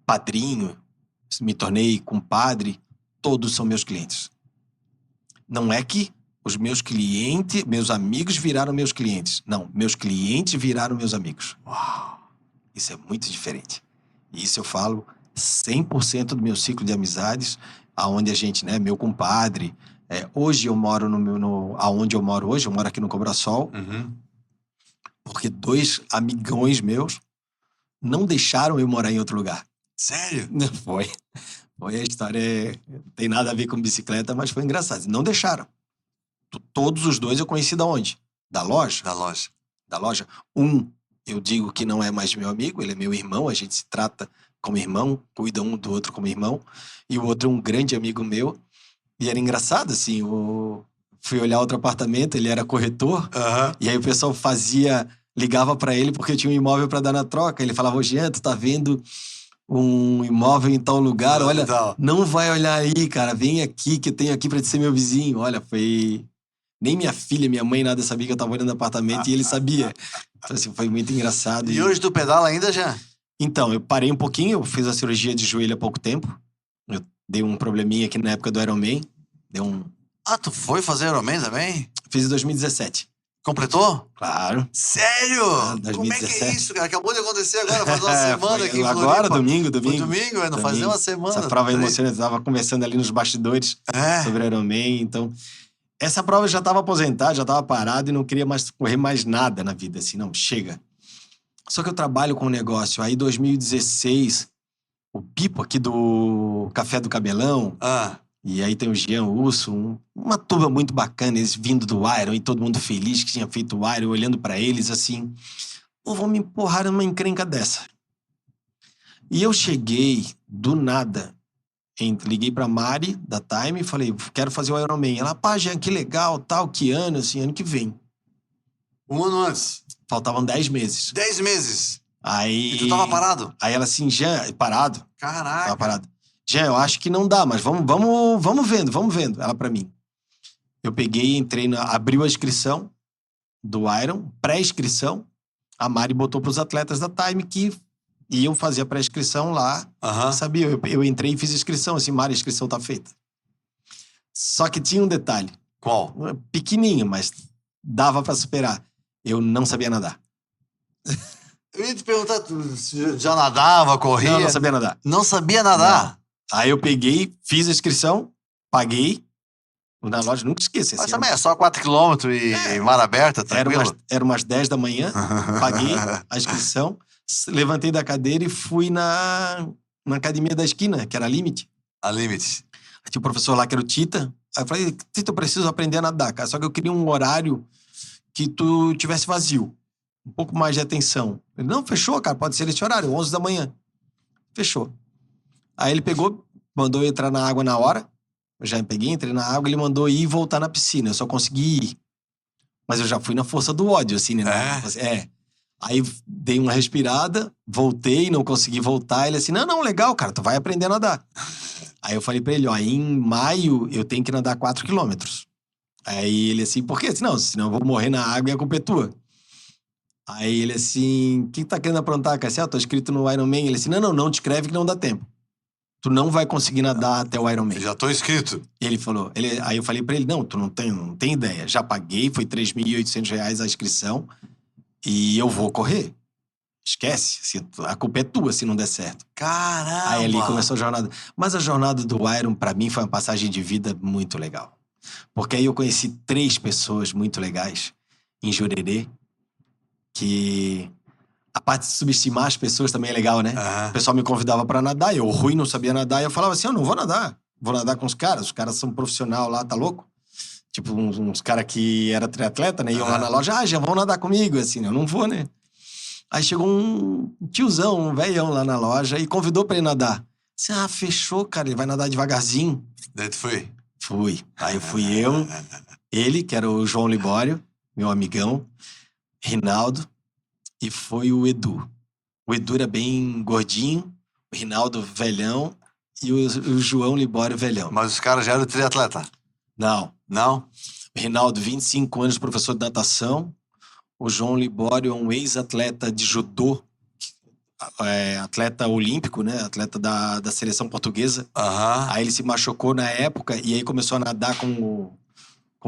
padrinho, me tornei compadre, todos são meus clientes. Não é que os meus clientes, meus amigos viraram meus clientes. Não, meus clientes viraram meus amigos. Uau! Isso é muito diferente. E isso eu falo 100% do meu ciclo de amizades, aonde a gente, né, meu compadre. Hoje eu moro aonde eu moro hoje, eu moro aqui no Cobrasol, Uhum. porque 2 amigões meus não deixaram eu morar em outro lugar. Sério? Foi a história, não tem nada a ver com bicicleta, mas foi engraçado. Não deixaram. Todos os 2 eu conheci da onde? Da loja. Da loja. Da loja. Eu digo que não é mais meu amigo, ele é meu irmão, a gente se trata como irmão, cuida um do outro como irmão. E o outro é um grande amigo meu. E era engraçado, assim, fui olhar outro apartamento, ele era corretor, Uhum. e aí o pessoal ligava pra ele porque eu tinha um imóvel pra dar na troca. Ele falava, ô Jean, tu tá vendo um imóvel em tal lugar? Olha, não vai olhar aí, cara, vem aqui que eu tenho aqui pra te ser meu vizinho. Olha, foi... Nem minha filha, minha mãe, nada sabia que eu tava olhando apartamento e ele sabia. Então, assim, foi muito engraçado. E hoje tu pedala ainda, já? Então, eu parei um pouquinho, eu fiz a cirurgia de joelho há pouco tempo. Eu dei um probleminha aqui na época do Ironman. Tu foi fazer Ironman também? Fiz em 2017. Completou? Claro. Sério? 2017. Como é que é isso, cara? Acabou de acontecer agora, faz uma semana aqui em Floripa. Agora, domingo. Foi domingo, não fazia uma semana. Essa prova emocionante, eu tava conversando ali nos bastidores sobre Ironman, então... Essa prova eu já estava aposentado, já estava parado e não queria mais correr mais nada na vida, assim, não, chega. Só que eu trabalho com um negócio, aí 2016, o Pipo aqui do Café do Cabelão, e aí tem o Jean Urso, uma turma muito bacana, eles vindo do Iron e todo mundo feliz que tinha feito o Iron, olhando pra eles assim, vão me empurrar numa encrenca dessa. E eu cheguei, do nada, liguei pra Mari, da Time, e falei, quero fazer o Ironman. Ela, Jean, que legal, tal, que ano, assim, ano que vem. Um ano antes? Faltavam 10 meses. 10 meses? Aí... E tu tava parado? Aí ela assim, Jean, parado. Caraca. Tava parado. Jean, eu acho que não dá, mas vamos vendo. Ela pra mim. Eu peguei, entrei, abriu a inscrição do Iron, pré-inscrição. A Mari botou pros atletas da Time que E eu fazia pré-inscrição lá. Aham. Sabia, eu entrei e fiz inscrição. Assim, Mário, a inscrição tá feita. Só que tinha um detalhe. Qual? Pequenininho, mas dava pra superar. Eu não sabia nadar. Eu ia te perguntar, tu já nadava, corria? Não sabia nadar. Não sabia nadar? Aí eu peguei, fiz a inscrição, paguei. Na loja, nunca esqueci. Mas Assim, também é só 4 km e mar aberta, tranquilo? Era umas 10 da manhã, paguei a inscrição, levantei da cadeira e fui na academia da esquina, que era a Limite. A limite. Aí tinha o professor lá, que era o Tita. Aí eu falei, Tita, eu preciso aprender a nadar, cara. Só que eu queria um horário que tu tivesse vazio. Um pouco mais de atenção. Ele, não, fechou, cara, pode ser esse horário, 11 da manhã. Fechou. Aí ele pegou, mandou eu entrar na água na hora. Eu já peguei, entrei na água, ele mandou ir e voltar na piscina. Eu só consegui ir. Mas eu já fui na força do ódio, assim, né? É. Aí dei uma respirada, voltei, não consegui voltar. Ele assim, não, legal, cara, tu vai aprender a nadar. Aí eu falei pra ele, ó, em maio eu tenho que nadar 4 quilômetros. Aí ele assim, por quê? Assim, não, senão eu vou morrer na água e a culpa é tua. Aí ele assim, o que tá querendo aprontar, cara? Assim, tô inscrito no Ironman. Ele assim, não te escreve que não dá tempo. Tu não vai conseguir nadar até o Ironman. Já tô inscrito. Ele falou, aí eu falei pra ele, não, tu não tem ideia. Já paguei, foi R$3.800 a inscrição e eu vou correr. Esquece, a culpa é tua se não der certo. Caramba! Aí ali começou a jornada. Mas a jornada do Iron, pra mim, foi uma passagem de vida muito legal. Porque aí eu conheci 3 pessoas muito legais em Jurerê, que a parte de subestimar as pessoas também é legal, né? O pessoal me convidava pra nadar, eu ruim, não sabia nadar, e eu falava assim, eu não vou nadar. Vou nadar com os caras são profissional lá, tá louco? Tipo, uns caras que era triatleta, né? Iam lá na loja, já vão nadar comigo, assim, eu não vou, né? Aí chegou um tiozão, um velhão lá na loja e convidou pra ir nadar. Assim, fechou, cara, ele vai nadar devagarzinho. Daí tu foi? Fui. Aí fui eu, ele, que era o João Libório, meu amigão, Rinaldo, e foi o Edu. O Edu era bem gordinho, o Rinaldo velhão e o João Libório velhão. Mas os caras já eram triatleta? Não. Não? O Rinaldo, 25 anos, professor de natação. O João Libório é um ex-atleta de judô, atleta olímpico, né? Atleta da seleção portuguesa. Aí ele se machucou na época e aí começou a nadar como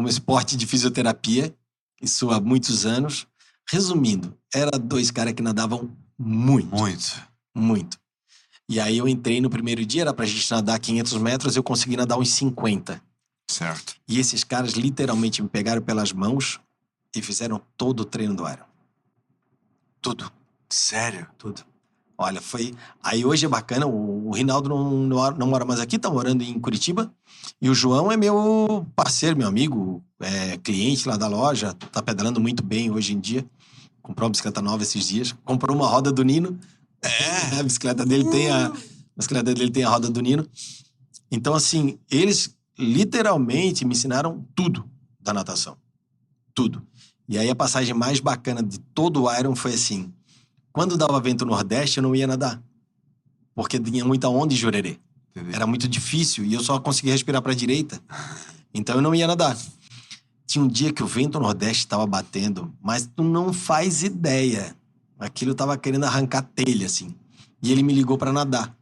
esporte de fisioterapia. Isso há muitos anos. Resumindo, era 2 caras que nadavam muito. Muito. E aí eu entrei no primeiro dia, era pra gente nadar 500 metros, eu consegui nadar uns 50. Certo. E esses caras literalmente me pegaram pelas mãos e fizeram todo o treino do Iron. Tudo. Sério? Tudo. Olha, foi... Aí hoje é bacana, o Rinaldo não mora mais aqui, tá morando em Curitiba. E o João é meu parceiro, meu amigo, cliente lá da loja, tá pedalando muito bem hoje em dia. Comprou uma bicicleta nova esses dias. Comprou uma roda do Nino. A bicicleta dele tem a roda do Nino. Então, assim, eles literalmente me ensinaram tudo da natação. Tudo. E aí a passagem mais bacana de todo o Iron foi assim... Quando dava vento no Nordeste, eu não ia nadar. Porque tinha muita onda em Jurerê. Entendi. Era muito difícil e eu só conseguia respirar pra direita. Então eu não ia nadar. Tinha um dia que o vento Nordeste estava batendo, mas tu não faz ideia. Aquilo tava querendo arrancar telha, assim. E ele me ligou pra nadar.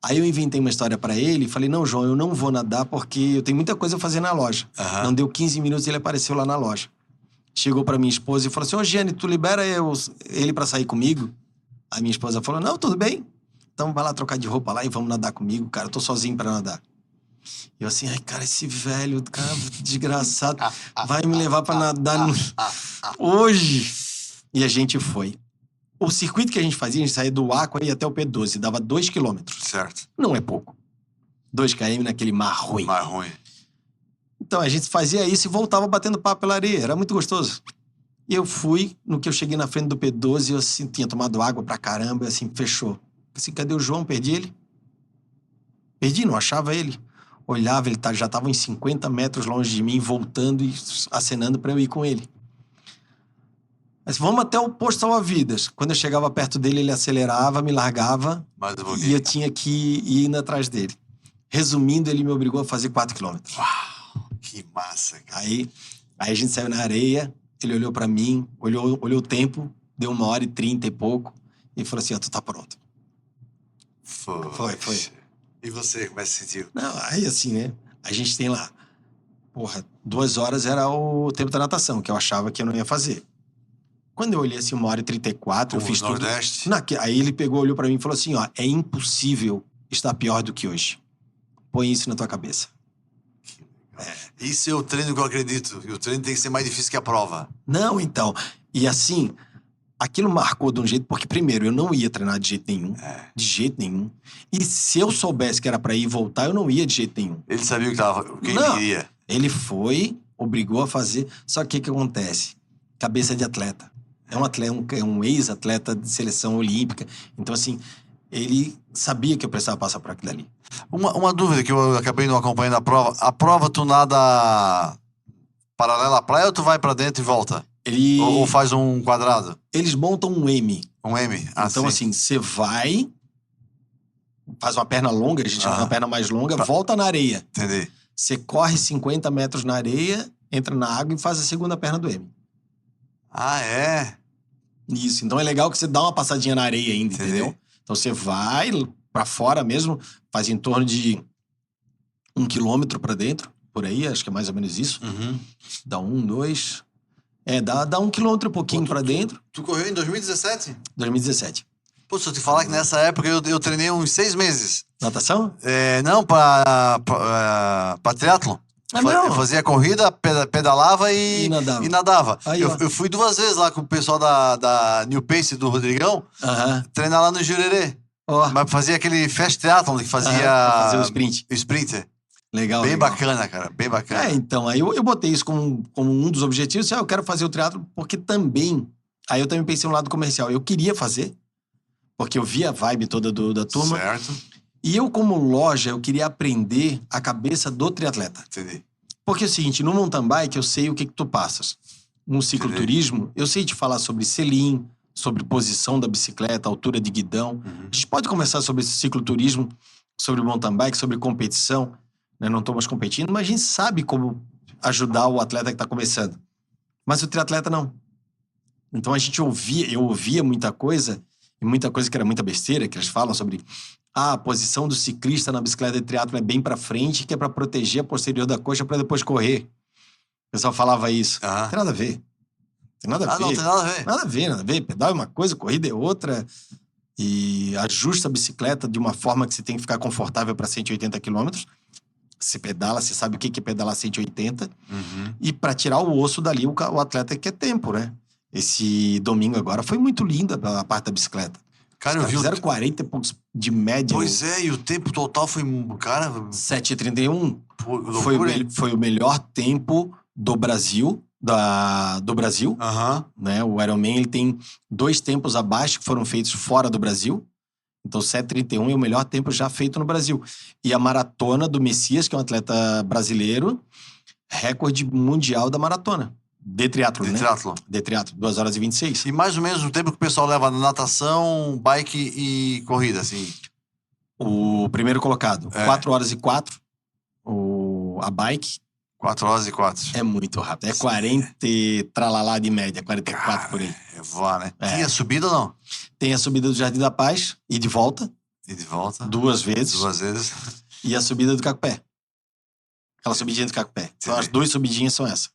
Aí eu inventei uma história pra ele e falei, não, João, eu não vou nadar porque eu tenho muita coisa a fazer na loja. Não deu 15 minutos e ele apareceu lá na loja. Chegou pra minha esposa e falou assim, Giane, tu libera ele pra sair comigo? A minha esposa falou, não, tudo bem. Então vai lá trocar de roupa lá e vamos nadar comigo, cara. Eu tô sozinho pra nadar. E eu assim, ai, cara, esse velho, cara, desgraçado, vai me levar pra nadar hoje. E a gente foi. O circuito que a gente fazia, a gente saía do Aqua e até o P12, dava 2 quilômetros. Certo. Não é pouco. 2 km naquele mar ruim. Mar ruim. Então, a gente fazia isso e voltava batendo papo pela areia. Era muito gostoso. E eu fui, no que eu cheguei na frente do P12, eu assim, tinha tomado água pra caramba, e assim, fechou. Assim, cadê o João? Perdi ele? Perdi, não achava ele. Olhava, ele já tava uns 50 metros longe de mim, voltando e acenando pra eu ir com ele. Mas vamos até o posto salva-vidas. Quando eu chegava perto dele, ele acelerava, me largava. E eu tinha que ir indo atrás dele. Resumindo, ele me obrigou a fazer 4 quilômetros. Uau! Que massa, cara. Aí a gente saiu na areia, ele olhou pra mim, olhou o tempo, deu 1h30 e pouco. e falou assim, ó, tu tá pronto. Foi. E você, como é que se sentiu? Não, aí assim, né? A gente tem lá, 2 horas era o tempo da natação, que eu achava que eu não ia fazer. Quando eu olhei assim, 1h34, eu Como fiz no tudo. Nordeste? Aí ele pegou, olhou pra mim e falou assim, ó, é impossível estar pior do que hoje. Põe isso na tua cabeça. Isso é o treino que eu acredito. E o treino tem que ser mais difícil que a prova. Não, então. E assim, aquilo marcou de um jeito, porque primeiro, eu não ia treinar de jeito nenhum. De jeito nenhum. E se eu soubesse que era pra ir e voltar, eu não ia de jeito nenhum. Ele sabia o que ele Não. queria. Ele foi, obrigou a fazer. Só que o que acontece? Cabeça de atleta. É um atleta, um ex-atleta de seleção olímpica. Então, assim, ele sabia que eu precisava passar por aquilo ali. Uma dúvida que eu acabei não acompanhando a prova. A prova tu nada paralela à praia ou tu vai pra dentro e volta? Ou faz um quadrado? Eles montam um M. Um M? Ah, Então, sim. assim, você vai, faz uma perna longa, a gente chama Ah. uma perna mais longa, volta na areia. Entendi. Você corre 50 metros na areia, entra na água e faz a segunda perna do M. Ah, é? Isso. Então é legal que você dá uma passadinha na areia ainda, Entendi. entendeu? Então você vai pra fora mesmo, faz em torno de 1 quilômetro pra dentro, por aí, acho que é mais ou menos isso. Uhum. Dá 1, 2... dá 1 quilômetro e pouquinho pra dentro. Tu correu em 2017? 2017. Pô, se eu te falar que nessa época eu treinei uns 6 meses. Natação? Não, pra triatlon. Ah, não? Eu fazia corrida, pedalava E nadava. e nadava. Aí, ó. Eu fui 2 vezes lá com o pessoal da New Pace do Rodrigão, Aham. treinar lá no Jurerê. Ó. Mas fazia aquele fast triathlon que fazia... Pra fazer o sprint. O sprinter. Legal, Bem legal. bacana, cara. Bem bacana. Então, aí eu botei isso como um dos objetivos. Eu quero fazer o triatlo porque também... Aí eu também pensei no lado comercial. Eu queria fazer, porque eu via a vibe toda da turma. Certo. E eu, como loja, eu queria aprender a cabeça do triatleta. Entendi. Porque é o seguinte, no mountain bike eu sei o que tu passas. No cicloturismo, eu sei te falar sobre selim, sobre posição da bicicleta, altura de guidão. A gente pode conversar sobre esse cicloturismo, sobre mountain bike, sobre competição. Né? Não estamos competindo, mas a gente sabe como ajudar o atleta que está começando. Mas o triatleta não. Então eu ouvia muita coisa, e muita coisa que era muita besteira, que eles falam sobre a posição do ciclista na bicicleta de triatlo é bem para frente, que é para proteger a posterior da coxa para depois correr. O pessoal falava isso. Não tem nada a ver. Tem nada a ver. Não tem nada a ver. Nada a ver. Pedal é uma coisa, corrida é outra. E ajusta a bicicleta de uma forma que você tem que ficar confortável para 180 quilômetros. Você pedala, você sabe o que é pedalar 180. E para tirar o osso dali, o atleta quer tempo, né? Esse domingo agora foi muito linda a parte da bicicleta. Cara, eu vi... Fizeram 40 e poucos de média. Pois é, e o tempo total foi... Cara... 7h31. Pô, Foi o melhor tempo do Brasil. Do Brasil. Né? O Ironman ele tem 2 tempos abaixo que foram feitos fora do Brasil. Então 7h31 é o melhor tempo já feito no Brasil. E a maratona do Messias, que é um atleta brasileiro, recorde mundial da maratona. De triatlo, né? De triatlo, 2 horas e 26. E mais ou menos o tempo que o pessoal leva na natação, bike e corrida, assim? O primeiro colocado, 4 horas e 4. A bike... 4 horas e 4. É muito rápido. É 40 tralalá de média, 44 por aí. É voar, né? Tinha subida ou não? Tem a subida do Jardim da Paz e de volta. 2 vezes. 2 vezes. E a subida do Cacupé. Aquela subidinha do Cacupé. Então, as 2 subidinhas são essa.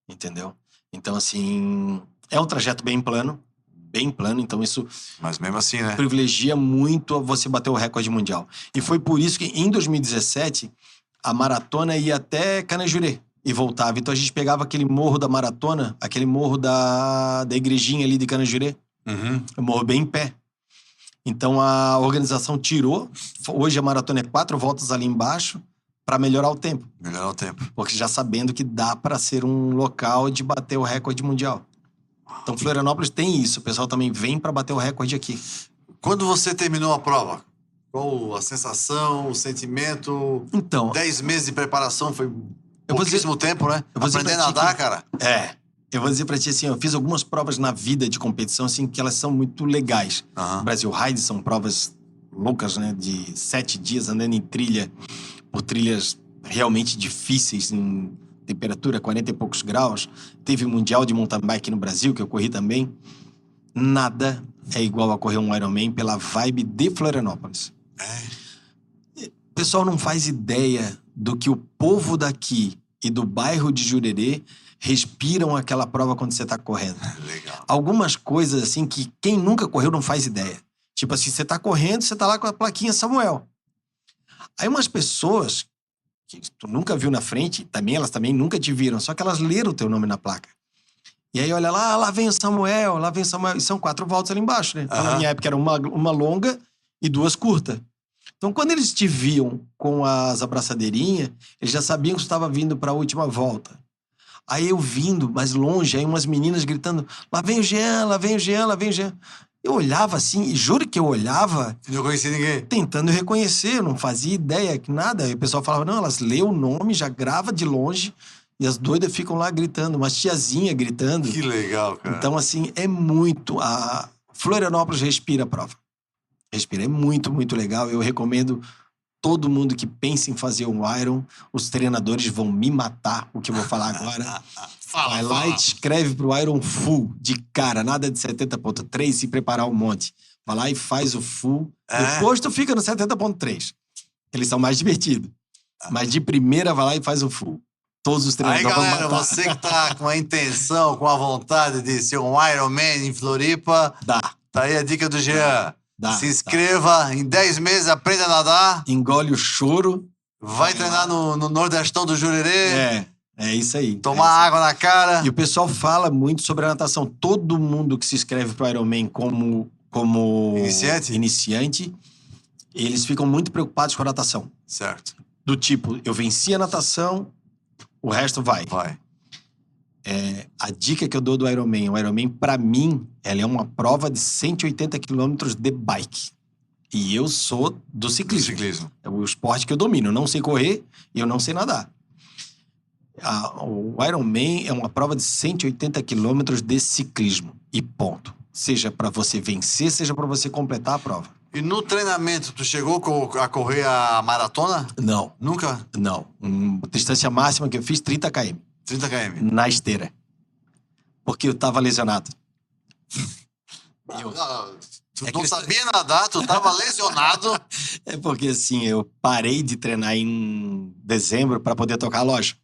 Entendeu? Então, assim, é um trajeto bem plano, então isso... Mas mesmo assim, né? Privilegia muito você bater o recorde mundial. E foi por isso que, em 2017, a maratona ia até Canajurê e voltava. Então, a gente pegava aquele morro da maratona, aquele morro da igrejinha ali de Canajurê, o morro bem em pé. Então, a organização tirou. Hoje, a maratona é 4 voltas ali embaixo, para melhorar o tempo. Porque já sabendo que dá para ser um local de bater o recorde mundial. Então, Florianópolis tem isso. O pessoal também vem para bater o recorde aqui. Quando você terminou a prova, qual a sensação, o sentimento? Então... 10 meses de preparação foi pouquíssimo tempo, né? Aprender a nadar, cara. Eu vou dizer pra ti assim, eu fiz algumas provas na vida de competição, assim, que elas são muito legais. Brasil Ride são provas loucas, né? De 7 dias andando em trilha, por trilhas realmente difíceis, em temperatura 40 e poucos graus. Teve o Mundial de Mountain Bike no Brasil, que eu corri também. nada é igual a correr um Ironman pela vibe de Florianópolis. O pessoal não faz ideia do que o povo daqui e do bairro de Jurerê respiram aquela prova quando você tá correndo. Legal. Algumas coisas, assim, que quem nunca correu não faz ideia. Tipo assim, você tá correndo, você tá lá com a plaquinha Samuel. Aí umas pessoas que tu nunca viu na frente, elas também nunca te viram, só que elas leram o teu nome na placa. E aí olha lá vem o Samuel, lá vem o Samuel. E são 4 voltas ali embaixo, né? Então, na minha época era uma longa e 2 curtas. Então, quando eles te viam com as abraçadeirinhas, eles já sabiam que tu estava vindo para a última volta. Aí eu vindo mais longe, aí umas meninas gritando, lá vem o Jean, lá vem o Jean, lá vem o Jean. Eu olhava assim, e juro que eu olhava... Não conhecia ninguém. Tentando reconhecer, eu não fazia ideia que nada. E o pessoal falava, não, elas lêem o nome, já grava de longe, e as doidas ficam lá gritando, umas tiazinha gritando. Que legal, cara. Então, assim, é muito... A Florianópolis respira a prova. Respira, é muito, muito legal. Eu recomendo todo mundo que pensa em fazer um Iron. Os treinadores vão me matar, o que eu vou falar agora. Vai lá e te inscreve pro Iron Full, de cara, nada de 70.3, se preparar um monte. Vai lá e faz o Full. Depois tu fica no 70.3. Eles são mais divertidos. Mas de primeira, vai lá e faz o Full. Todos os treinadores vão galera, matar. você que tá com a intenção, com a vontade de ser um Ironman em Floripa, Dá. tá aí a dica do Jean. Dá, Se inscreva, em 10 meses aprenda a nadar, engole o choro. vai treinar no Nordestão do Jurerê, É isso aí. tomar água na cara. E o pessoal fala muito sobre a natação. Todo mundo que se inscreve pro Ironman como iniciante, eles ficam muito preocupados com a natação. Certo. Do tipo, eu venci a natação, o resto vai. Vai. A dica que eu dou do Ironman, o Ironman, pra mim, ela é uma prova de 180 quilômetros de bike. E eu sou do ciclismo. É o esporte que eu domino. Eu não sei correr e eu não sei nadar. O Ironman é uma prova de 180 quilômetros de ciclismo. E ponto. Seja pra você vencer, seja pra você completar a prova. E no treinamento, tu chegou a correr a maratona? Não. Nunca? Não. Distância máxima que eu fiz, 30 km. 30 km. Na esteira. Porque eu tava lesionado. Tu não sabia nadar, tu tava lesionado. É porque, assim, eu parei de treinar em dezembro pra poder tocar a loja.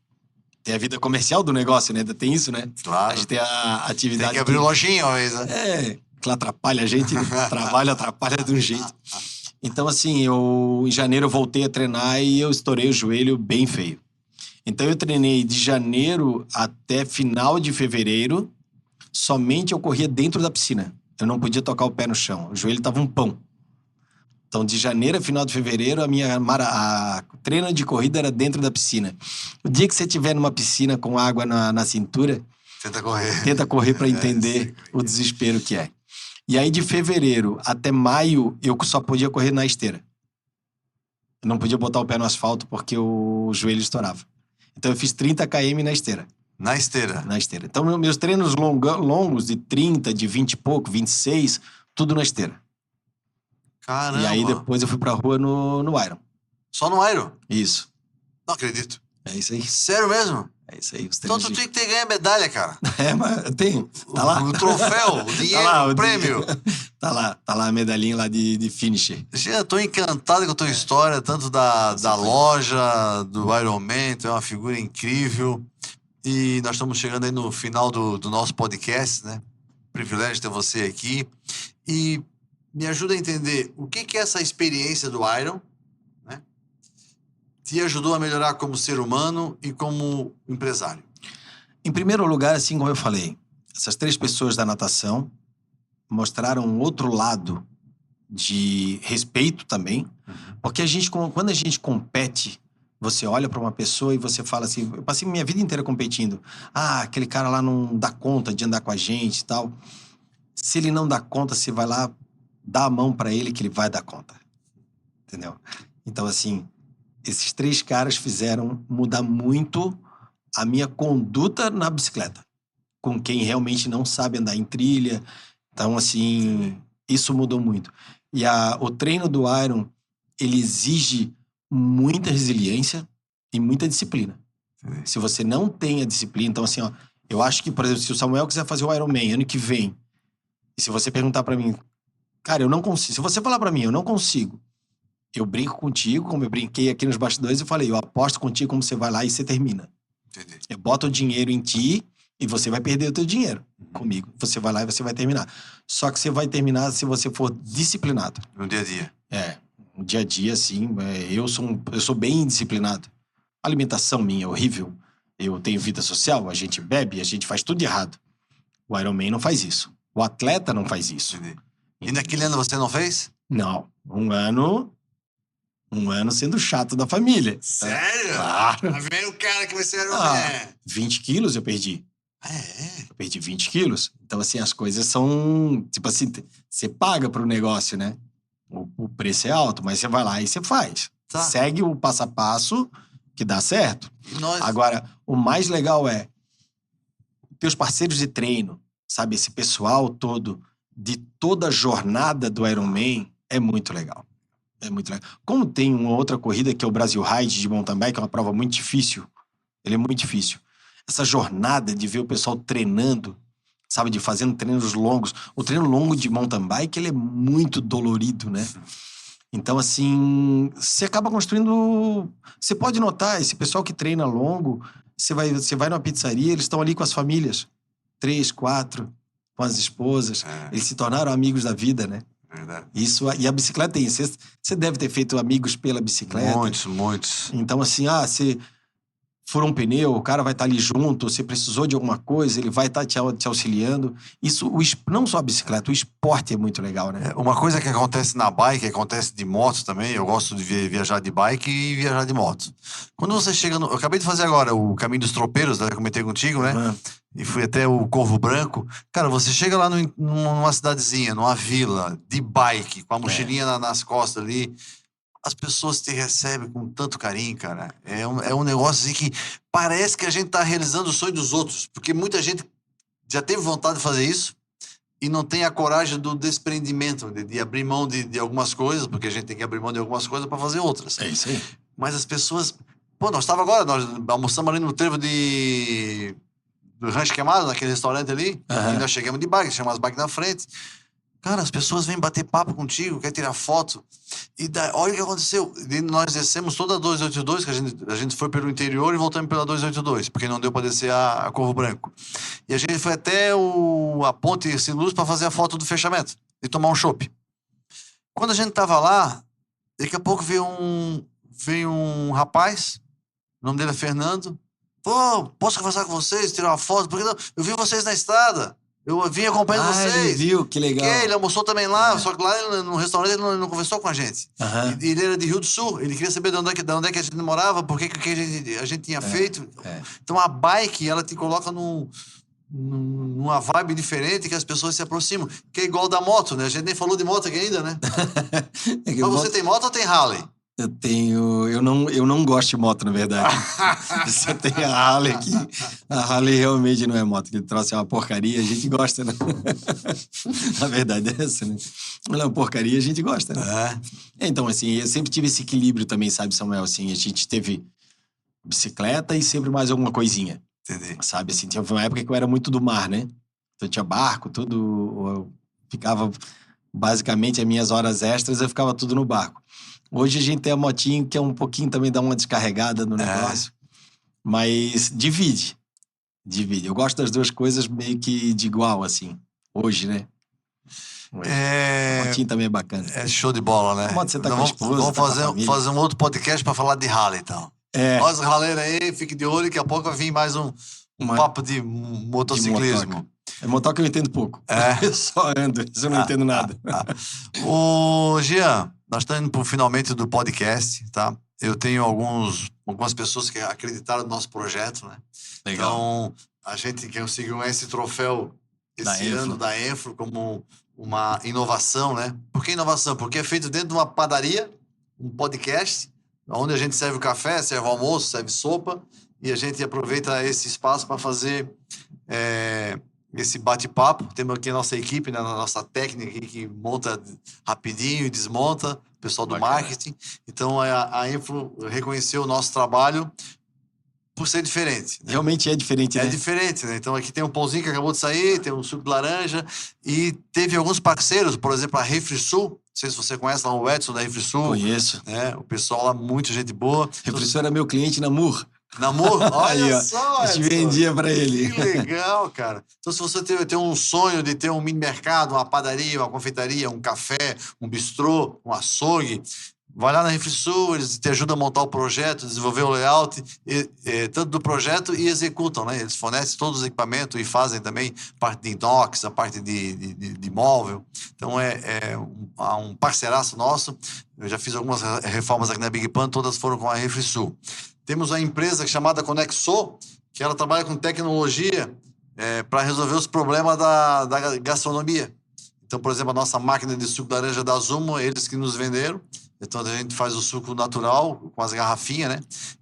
Tem a vida comercial do negócio, né? Tem isso, né? Claro. A gente tem a atividade... Tem que abrir lojinha, uma vez, né? Que atrapalha a gente. Trabalho atrapalha de um jeito. Então, assim, em janeiro eu voltei a treinar e eu estourei o joelho bem feio. Então, eu treinei de janeiro até final de fevereiro. Somente eu corria dentro da piscina. Eu não podia tocar o pé no chão. O joelho tava um pão. Então, de janeiro a final de fevereiro, a treino de corrida era dentro da piscina. O dia que você estiver numa piscina com água na cintura... Tenta correr para entender o desespero que é. E aí, de fevereiro até maio, eu só podia correr na esteira. Eu não podia botar o pé no asfalto porque o joelho estourava. Então, eu fiz 30 km na esteira. Na esteira? Na esteira. Então, meus treinos longos, de 30, de 20 e pouco, 26, tudo na esteira. Caramba. E aí, depois eu fui pra rua no Iron. Só no Iron? Isso. Não acredito. É isso aí. Sério mesmo? É isso aí. Então tu tinha que ter ganho a medalha, cara. Mas eu tenho. Tá lá. O troféu, o dinheiro, Tá lá, o prêmio. Tá lá a medalhinha lá de finisher. Eu tô encantado com a tua história, tanto da loja, do Ironman, tu é uma figura incrível. E nós estamos chegando aí no final do nosso podcast, né? Privilégio ter você aqui. E me ajuda a entender o que é essa experiência do Iron, né? Te ajudou a melhorar como ser humano e como empresário. Em primeiro lugar, assim como eu falei, essas 3 pessoas da natação mostraram um outro lado de respeito também, porque quando a gente compete, você olha para uma pessoa e você fala assim, eu passei minha vida inteira competindo, aquele cara lá não dá conta de andar com a gente e tal. Se ele não dá conta, você vai lá, dá a mão para ele que ele vai dar conta. Entendeu? Então, assim, esses 3 caras fizeram mudar muito a minha conduta na bicicleta, com quem realmente não sabe andar em trilha. Então, assim, isso mudou muito. E o treino do Iron, ele exige muita resiliência e muita disciplina. Se você não tem a disciplina, então assim, ó, eu acho que, por exemplo, se o Samuel quiser fazer o Ironman ano que vem, E se você perguntar pra mim, cara, eu não consigo. Se você falar pra mim, eu não consigo, eu brinco contigo, como eu brinquei aqui nos bastidores, eu falei, eu aposto contigo como você vai lá e você termina. Entendi. Eu boto o dinheiro em ti e você vai perder o teu dinheiro comigo. Você vai lá e você vai terminar. Só que você vai terminar se você for disciplinado. No dia a dia. No dia a dia, assim, eu sou bem indisciplinado. A alimentação minha é horrível. Eu tenho vida social, a gente bebe, a gente faz tudo errado. O Ironman não faz isso. O atleta não faz isso. Entendi. E naquele ano você não fez? Não. Um ano sendo chato da família. Sério? Claro. Tá vendo o cara que você era Ironman? 20 quilos eu perdi. É? Eu perdi 20 quilos. Então, assim, as coisas são... Tipo assim, você paga pro negócio, né? O preço é alto, mas você vai lá e você faz. Tá. Segue o passo a passo que dá certo. E nós... Agora, o mais legal é teus parceiros de treino, sabe? Esse pessoal todo, de toda a jornada do Ironman, é muito legal. É muito legal. Como tem uma outra corrida que é o Brasil Ride de mountain bike, que é uma prova muito difícil. Ele é muito difícil. Essa jornada de ver o pessoal treinando, sabe? De fazendo treinos longos. O treino longo de mountain bike, ele é muito dolorido, né? Então, assim, você acaba construindo... Você pode notar, esse pessoal que treina longo, você vai numa pizzaria, eles estão ali com as famílias. 3, 4, com as esposas. Eles se tornaram amigos da vida, né? Verdade. Isso, e a bicicleta tem isso. Você deve ter feito amigos pela bicicleta. Muitos. Então, assim, você furou um pneu, o cara vai estar ali junto, você precisou de alguma coisa, ele vai estar te auxiliando. Isso, não só a bicicleta, o esporte é muito legal, né? Uma coisa que acontece na bike, acontece de moto também, eu gosto de viajar de bike e viajar de moto. Quando você chega no... Eu acabei de fazer agora o Caminho dos Tropeiros, né? Comentei contigo, né? Uhum. E fui até o Corvo Branco. Cara, você chega lá numa cidadezinha, numa vila, de bike, com a mochilinha nas costas ali, as pessoas te recebem com tanto carinho, cara. É um negócio assim que parece que a gente tá realizando o sonho dos outros, porque muita gente já teve vontade de fazer isso e não tem a coragem do desprendimento, de abrir mão de algumas coisas, porque a gente tem que abrir mão de algumas coisas para fazer outras. É isso aí. Mas as pessoas... Pô, nós almoçamos ali no trevo do Rancho Queimado, naquele restaurante ali, e nós chegamos de bike, chamamos as bikes na frente. Cara, as pessoas vêm bater papo contigo, quer tirar foto. E olha o que aconteceu. E nós descemos toda a 282, que a gente foi pelo interior e voltamos pela 282, porque não deu para descer a Corvo Branco. E a gente foi até a Ponte Sem Luz para fazer a foto do fechamento e tomar um chopp. Quando a gente tava lá, daqui a pouco veio um rapaz, o nome dele é Fernando. Pô, posso conversar com vocês, tirar uma foto? Porque eu vi vocês na estrada. Eu vim acompanhando vocês. Ele viu, que legal. Ele almoçou também lá, só que lá no restaurante ele não conversou com a gente. E ele era de Rio do Sul, ele queria saber de onde é que a gente morava, por que a gente tinha feito. Então a bike, ela te coloca numa vibe diferente que as pessoas se aproximam. Que é igual da moto, né? A gente nem falou de moto aqui ainda, né? Mas você tem moto ou tem Harley? Eu tenho... Eu não gosto de moto, na verdade. Você tem a Harley aqui. A Harley realmente não é moto. Que troço é uma porcaria, a gente gosta, né? A verdade é essa, né? Ela é uma porcaria, a gente gosta, né? Então, assim, eu sempre tive esse equilíbrio também, sabe, Samuel? Assim, a gente teve bicicleta e sempre mais alguma coisinha. Entendi. Sabe, assim, tinha uma época que eu era muito do mar, né? Então tinha barco, tudo... Eu ficava... Basicamente, as minhas horas extras, eu ficava tudo no barco. Hoje a gente tem a motinho, que é um pouquinho também dá uma descarregada no negócio. Mas divide. Eu gosto das duas coisas meio que de igual, assim. Hoje, né? A motinho também é bacana. É show de bola, né? A moto você tá com a esposa, Vamos fazer um outro podcast para falar de Harley, então. Nós, raleira aí, fique de olho, daqui a pouco vai vir mais um papo de motociclismo. É motoca eu entendo pouco. Eu só ando, eu não entendo nada. Ô, Jean, nós estamos indo pro finalmente do podcast, tá? Eu tenho algumas pessoas que acreditaram no nosso projeto, né? Legal. Então, a gente conseguiu esse troféu esse ano da Enfro como uma inovação, né? Por que inovação? Porque é feito dentro de uma padaria, um podcast, onde a gente serve o café, serve o almoço, serve sopa, e a gente aproveita esse espaço para fazer esse bate-papo. Temos aqui a nossa equipe, né, a nossa técnica aqui, que monta rapidinho e desmonta, o pessoal do marketing. Então, a Enfro reconheceu o nosso trabalho por ser diferente. Né? Realmente é diferente, É né? diferente, né? Então aqui tem um pãozinho que acabou de sair, tem um suco de laranja e teve alguns parceiros, por exemplo, a Refrisul. Não sei se você conhece lá o Edson da Refrisul. Conheço. Né? O pessoal lá, muita gente boa. Refrisul era meu cliente na Mur. Namor? Olha Aí, ó, só, a gente Edson. vendia pra ele. Que legal, cara. Então, se você tem um sonho de ter um mini mercado, uma padaria, uma confeitaria, um café, um bistrô, um açougue, vai lá na Refrisul, eles te ajudam a montar o projeto, desenvolver o layout, tanto do projeto e executam, né? Eles fornecem todos os equipamentos e fazem também parte de inox, a parte de móvel. Então, um parceiraço nosso. Eu já fiz algumas reformas aqui na Big Pan, todas foram com a Refrisul. Temos uma empresa chamada Conexo, que ela trabalha com tecnologia para resolver os problemas da gastronomia. Então, por exemplo, a nossa máquina de suco de laranja da Zumo, eles que nos venderam. Então, a gente faz o suco natural, com as garrafinhas, né?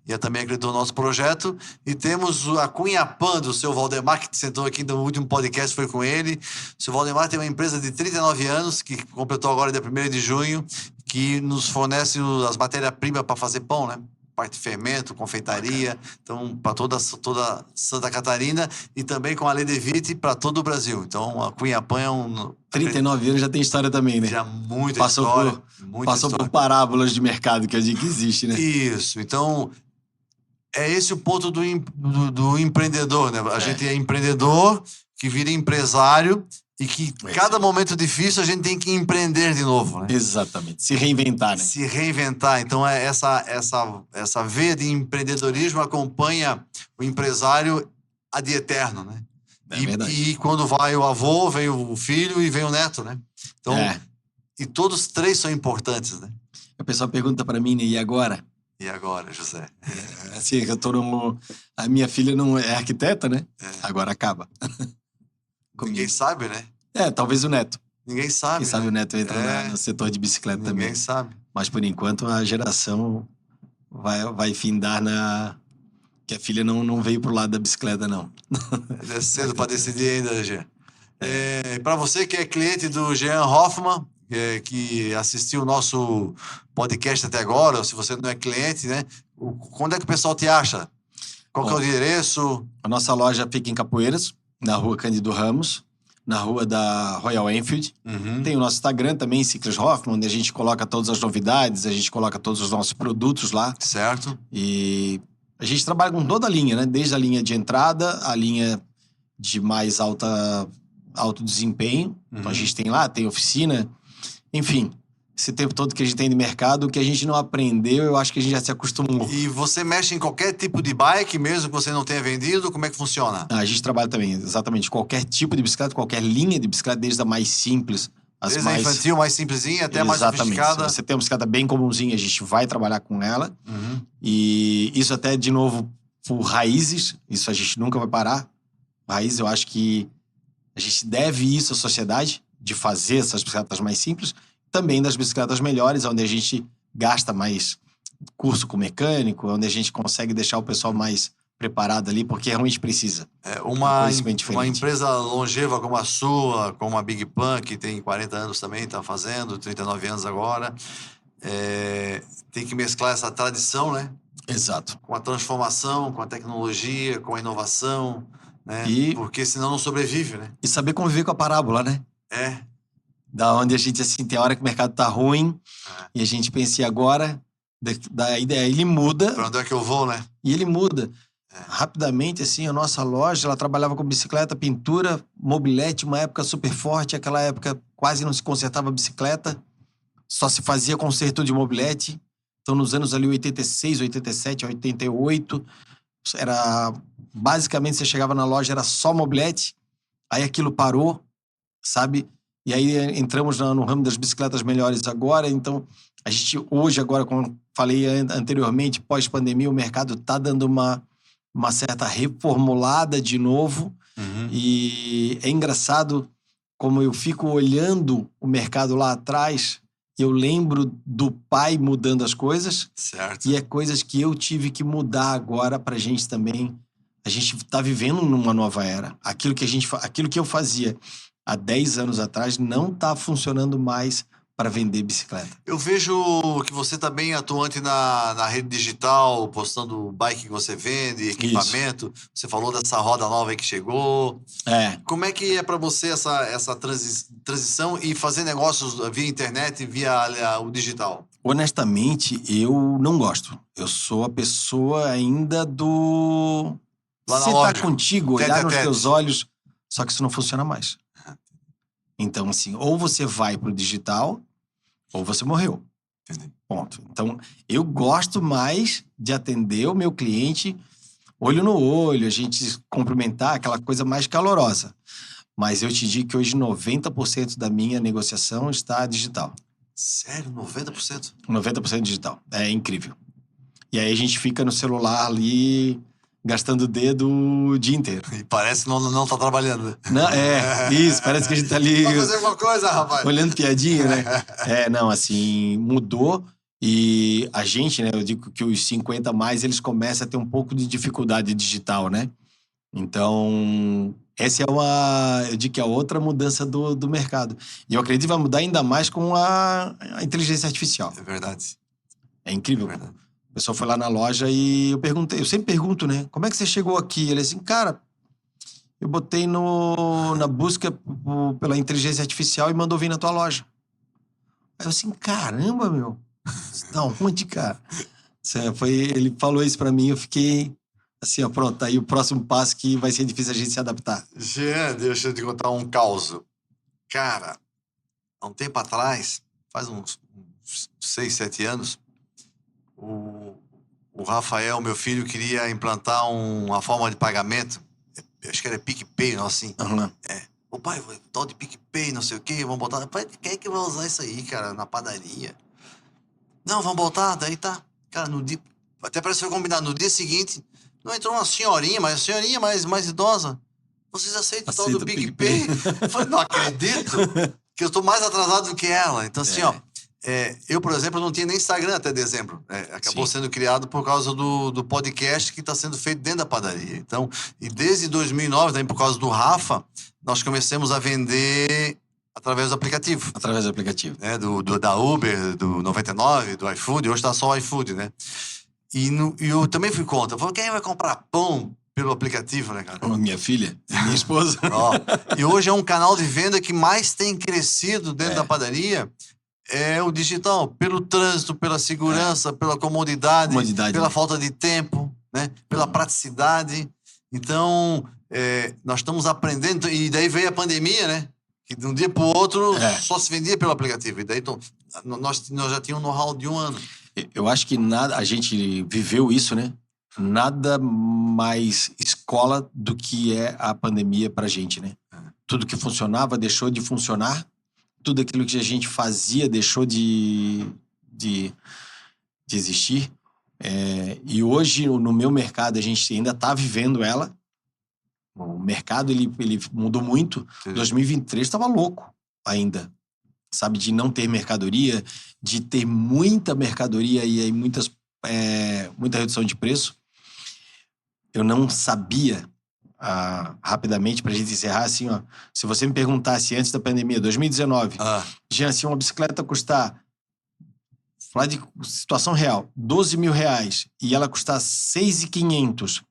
E também acreditou no nosso projeto. E temos a Cunhapan, do seu Valdemar, que sentou aqui no último podcast, foi com ele. O seu Valdemar tem uma empresa de 39 anos, que completou agora dia 1º de junho, que nos fornece as matérias-primas para fazer pão, né? Parte de fermento, confeitaria, então para toda Santa Catarina e também com a Ledevite para todo o Brasil. Então a Cunhapan é 39 anos já tem história também, né? Já muita Passou história. Passou por parábolas de mercado que eu digo que existe, né? Isso. Então é esse o ponto do empreendedor, né? A gente é empreendedor que vira empresário e que cada momento difícil a gente tem que empreender de novo, né? Exatamente. Se reinventar, né? Se reinventar. Então, essa veia de empreendedorismo acompanha o empresário ad eterno, né? Verdade. E quando vai o avô, vem o filho e vem o neto, né? Então, e todos os três são importantes, né? O pessoal pergunta para mim, né? E agora? E agora, José? Assim, eu tô a minha filha não é arquiteta, né? Agora acaba. Ninguém sabe, né? Talvez o neto. Ninguém sabe. Quem sabe o neto entra no setor de bicicleta também. Ninguém sabe. Mas, por enquanto, a geração vai findar que a filha não veio pro lado da bicicleta, não. É cedo para decidir ainda, Jean. Para você que é cliente do Jean Hoffman, que assistiu o nosso podcast até agora, ou se você não é cliente, né? Quando é que o pessoal te acha? Qual que é o endereço? A nossa loja fica em Capoeiras, na rua Cândido Ramos, na rua da Royal Enfield. Tem o nosso Instagram também, Ciclis Hoffman, onde a gente coloca todas as novidades, a gente coloca todos os nossos produtos lá. Certo. E a gente trabalha com toda a linha, né? Desde a linha de entrada, a linha de mais alto desempenho. Então a gente tem oficina, enfim. Esse tempo todo que a gente tem de mercado, o que a gente não aprendeu, eu acho que a gente já se acostumou. E você mexe em qualquer tipo de bike, mesmo que você não tenha vendido? Como é que funciona? A gente trabalha também, exatamente, qualquer tipo de bicicleta, qualquer linha de bicicleta, desde a mais simples, desde a infantil, mais simplesinha, até a mais sofisticada. Se você tem uma bicicleta bem comumzinha, a gente vai trabalhar com ela. E isso até, de novo, por raízes, isso a gente nunca vai parar. Raízes, eu acho que a gente deve isso à sociedade, de fazer essas bicicletas mais simples, também das bicicletas melhores, onde a gente gasta mais curso com mecânico, onde a gente consegue deixar o pessoal mais preparado ali, porque realmente precisa. Uma empresa longeva como a sua, como a Big Pan, que tem 40 anos também, está fazendo, 39 anos agora, tem que mesclar essa tradição, né? Exato. Com a transformação, com a tecnologia, com a inovação, né? Porque senão não sobrevive, né? E saber conviver com a parábola, né? Da onde a gente, assim, tem hora que o mercado tá ruim e a gente pensa, e agora? Daí ele muda. Pra onde é que eu vou, né? E ele muda. Rapidamente, assim, a nossa loja, ela trabalhava com bicicleta, pintura, mobilete, uma época super forte, aquela época quase não se consertava bicicleta, só se fazia conserto de mobilete. Então, nos anos ali 86, 87, 88, basicamente, você chegava na loja, era só mobilete, aí aquilo parou, sabe? E aí entramos no ramo das bicicletas melhores agora. Então, a gente hoje, agora, como falei anteriormente, pós-pandemia, o mercado está dando uma certa reformulada de novo. E é engraçado como eu fico olhando o mercado lá atrás, eu lembro do pai mudando as coisas. Certo. E é coisas que eu tive que mudar agora pra gente também. A gente está vivendo numa nova era. Aquilo que eu fazia há 10 anos atrás não está funcionando mais para vender bicicleta. Eu vejo que você está bem atuante na rede digital, postando bike que você vende, equipamento. Você falou dessa roda nova aí que chegou. Como é que é para você essa transição e fazer negócios via internet e via o digital? Honestamente, eu não gosto. Eu sou a pessoa ainda do... Sentar contigo, olhar nos teus olhos, só que isso não funciona mais. Então, assim, ou você vai pro digital, ou você morreu. Entendi. Ponto. Então, eu gosto mais de atender o meu cliente olho no olho, a gente cumprimentar, aquela coisa mais calorosa. Mas eu te digo que hoje 90% da minha negociação está digital. Sério? 90%? 90% digital. É incrível. E aí a gente fica no celular ali, gastando o dedo o dia inteiro. E parece que não tá trabalhando. Não, isso, parece que a gente tá ali... Vai fazer alguma coisa, rapaz? Olhando piadinha, né? Não, assim, mudou. E a gente, né, eu digo que os 50 mais, eles começam a ter um pouco de dificuldade digital, né? Então, essa é eu digo que é outra mudança do mercado. E eu acredito que vai mudar ainda mais com a inteligência artificial. É verdade. É incrível. É verdade. A pessoa foi lá na loja e eu sempre pergunto, né? Como é que você chegou aqui? Ele assim, cara, eu botei na busca pela inteligência artificial e mandou vir na tua loja. Aí eu assim, caramba, meu. Da onde, cara? Ele falou isso pra mim, eu fiquei assim, ó, pronto, aí o próximo passo que vai ser difícil a gente se adaptar. Jean, deixa eu te contar um caos. Cara, há um tempo atrás, faz uns 6, 7 anos, o Rafael, meu filho, queria implantar uma forma de pagamento, acho que era PicPay, não assim. Uhum. Ô pai, tal de PicPay, não sei o quê, vamos botar... Pai, quem é que vai usar isso aí, cara, na padaria? Não, vamos botar, daí tá. Cara, no dia... Até parece que foi combinado. No dia seguinte, não entrou uma senhorinha mais idosa. Vocês aceitam o tal do PicPay? Eu falei, não acredito que eu tô mais atrasado do que ela. Então, assim, eu, por exemplo, não tinha nem Instagram até dezembro. Acabou sendo criado por causa do podcast que está sendo feito dentro da padaria. Então, e desde 2009, daí por causa do Rafa, nós começamos a vender através do aplicativo. Através do aplicativo. Da Uber, do 99, do iFood. Hoje tá só o iFood, né? E eu também fui contra. Eu falei, quem vai comprar pão pelo aplicativo, né, cara? Minha filha, minha esposa. E hoje é um canal de venda que mais tem crescido dentro da padaria. É o digital, pelo trânsito, pela segurança, pela comodidade, pela falta de tempo, né? Pela praticidade. Então, nós estamos aprendendo. E daí veio a pandemia, né? Que de um dia para o outro só se vendia pelo aplicativo. E daí então, nós já tínhamos um know-how de 1 ano. Eu acho que a gente viveu isso, né? Nada mais escola do que é a pandemia pra gente, né? Tudo que funcionava deixou de funcionar. Tudo aquilo que a gente fazia deixou de existir. E hoje, no meu mercado, a gente ainda está vivendo ela. O mercado, ele mudou muito. 2023 estava louco ainda. Sabe, de não ter mercadoria, de ter muita mercadoria e aí muita redução de preço. Eu não sabia, rapidamente, pra gente encerrar, assim, ó, se você me perguntasse antes da pandemia, 2019, Jean, se uma bicicleta custar, falar de situação real, 12 mil reais e ela custar 6.500,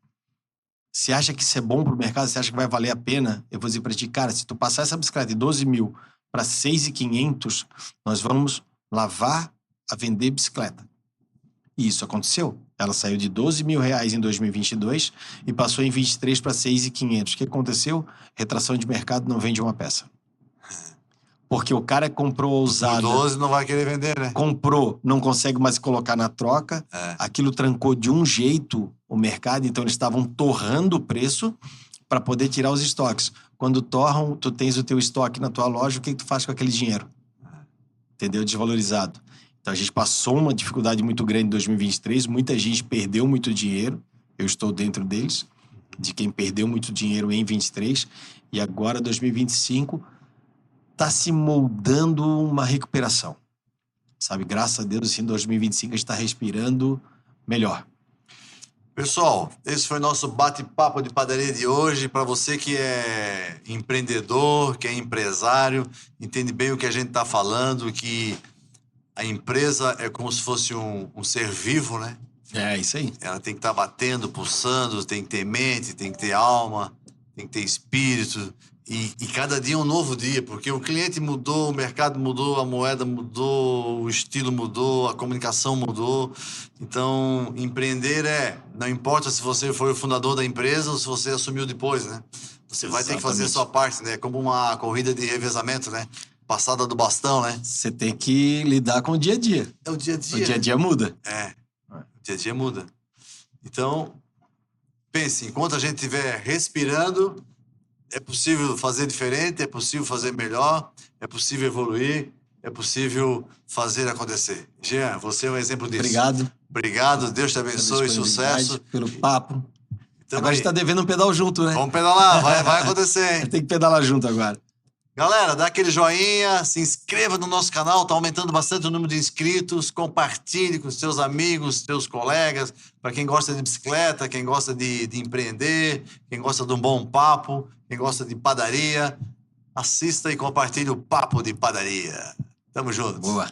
você acha que isso é bom pro mercado? Você acha que vai valer a pena? Eu vou dizer pra ti, cara, se tu passar essa bicicleta de 12 mil para 6.500, nós vamos lavar a vender bicicleta. E isso aconteceu. Ela saiu de 12 mil reais em 2022 e passou em 23 para 6.500. O que aconteceu? Retração de mercado, não vende uma peça. Porque o cara comprou usada... 12 não vai querer vender, né? Comprou, não consegue mais colocar na troca. Aquilo trancou de um jeito o mercado, então eles estavam torrando o preço para poder tirar os estoques. Quando torram, tu tens o teu estoque na tua loja, o que tu faz com aquele dinheiro? Entendeu? Desvalorizado. Então a gente passou uma dificuldade muito grande em 2023, muita gente perdeu muito dinheiro, eu estou dentro deles, de quem perdeu muito dinheiro em 23, e agora 2025 está se moldando uma recuperação. Sabe, graças a Deus, assim, em 2025 a gente está respirando melhor. Pessoal, esse foi nosso bate-papo de padaria de hoje. Para você que é empreendedor, que é empresário, entende bem o que a gente está falando, que a empresa é como se fosse um ser vivo, né? É isso aí. Ela tem que estar batendo, pulsando, tem que ter mente, tem que ter alma, tem que ter espírito. E cada dia é um novo dia, porque o cliente mudou, o mercado mudou, a moeda mudou, o estilo mudou, a comunicação mudou. Então, empreender não importa se você foi o fundador da empresa ou se você assumiu depois, né? Você vai ter que fazer a sua parte, né? Como uma corrida de revezamento, né? Passada do bastão, né? Você tem que lidar com o dia a dia. É o dia a dia. O dia a dia muda. O dia a dia muda. Então, pense, enquanto a gente estiver respirando, é possível fazer diferente, é possível fazer melhor, é possível evoluir, é possível fazer acontecer. Jean, você é um exemplo disso. Obrigado Obrigado, Deus te abençoe, pela sucesso. pelo papo. Tamo Agora a aí. gente tá devendo um pedal junto, né? Vamos pedalar, vai acontecer, hein? Tem que pedalar junto agora. Galera, dá aquele joinha, se inscreva no nosso canal, tá aumentando bastante o número de inscritos, compartilhe com seus amigos, seus colegas, para quem gosta de bicicleta, quem gosta de empreender, quem gosta de um bom papo, quem gosta de padaria, assista e compartilhe o Papo de Padaria. Tamo junto. Boa.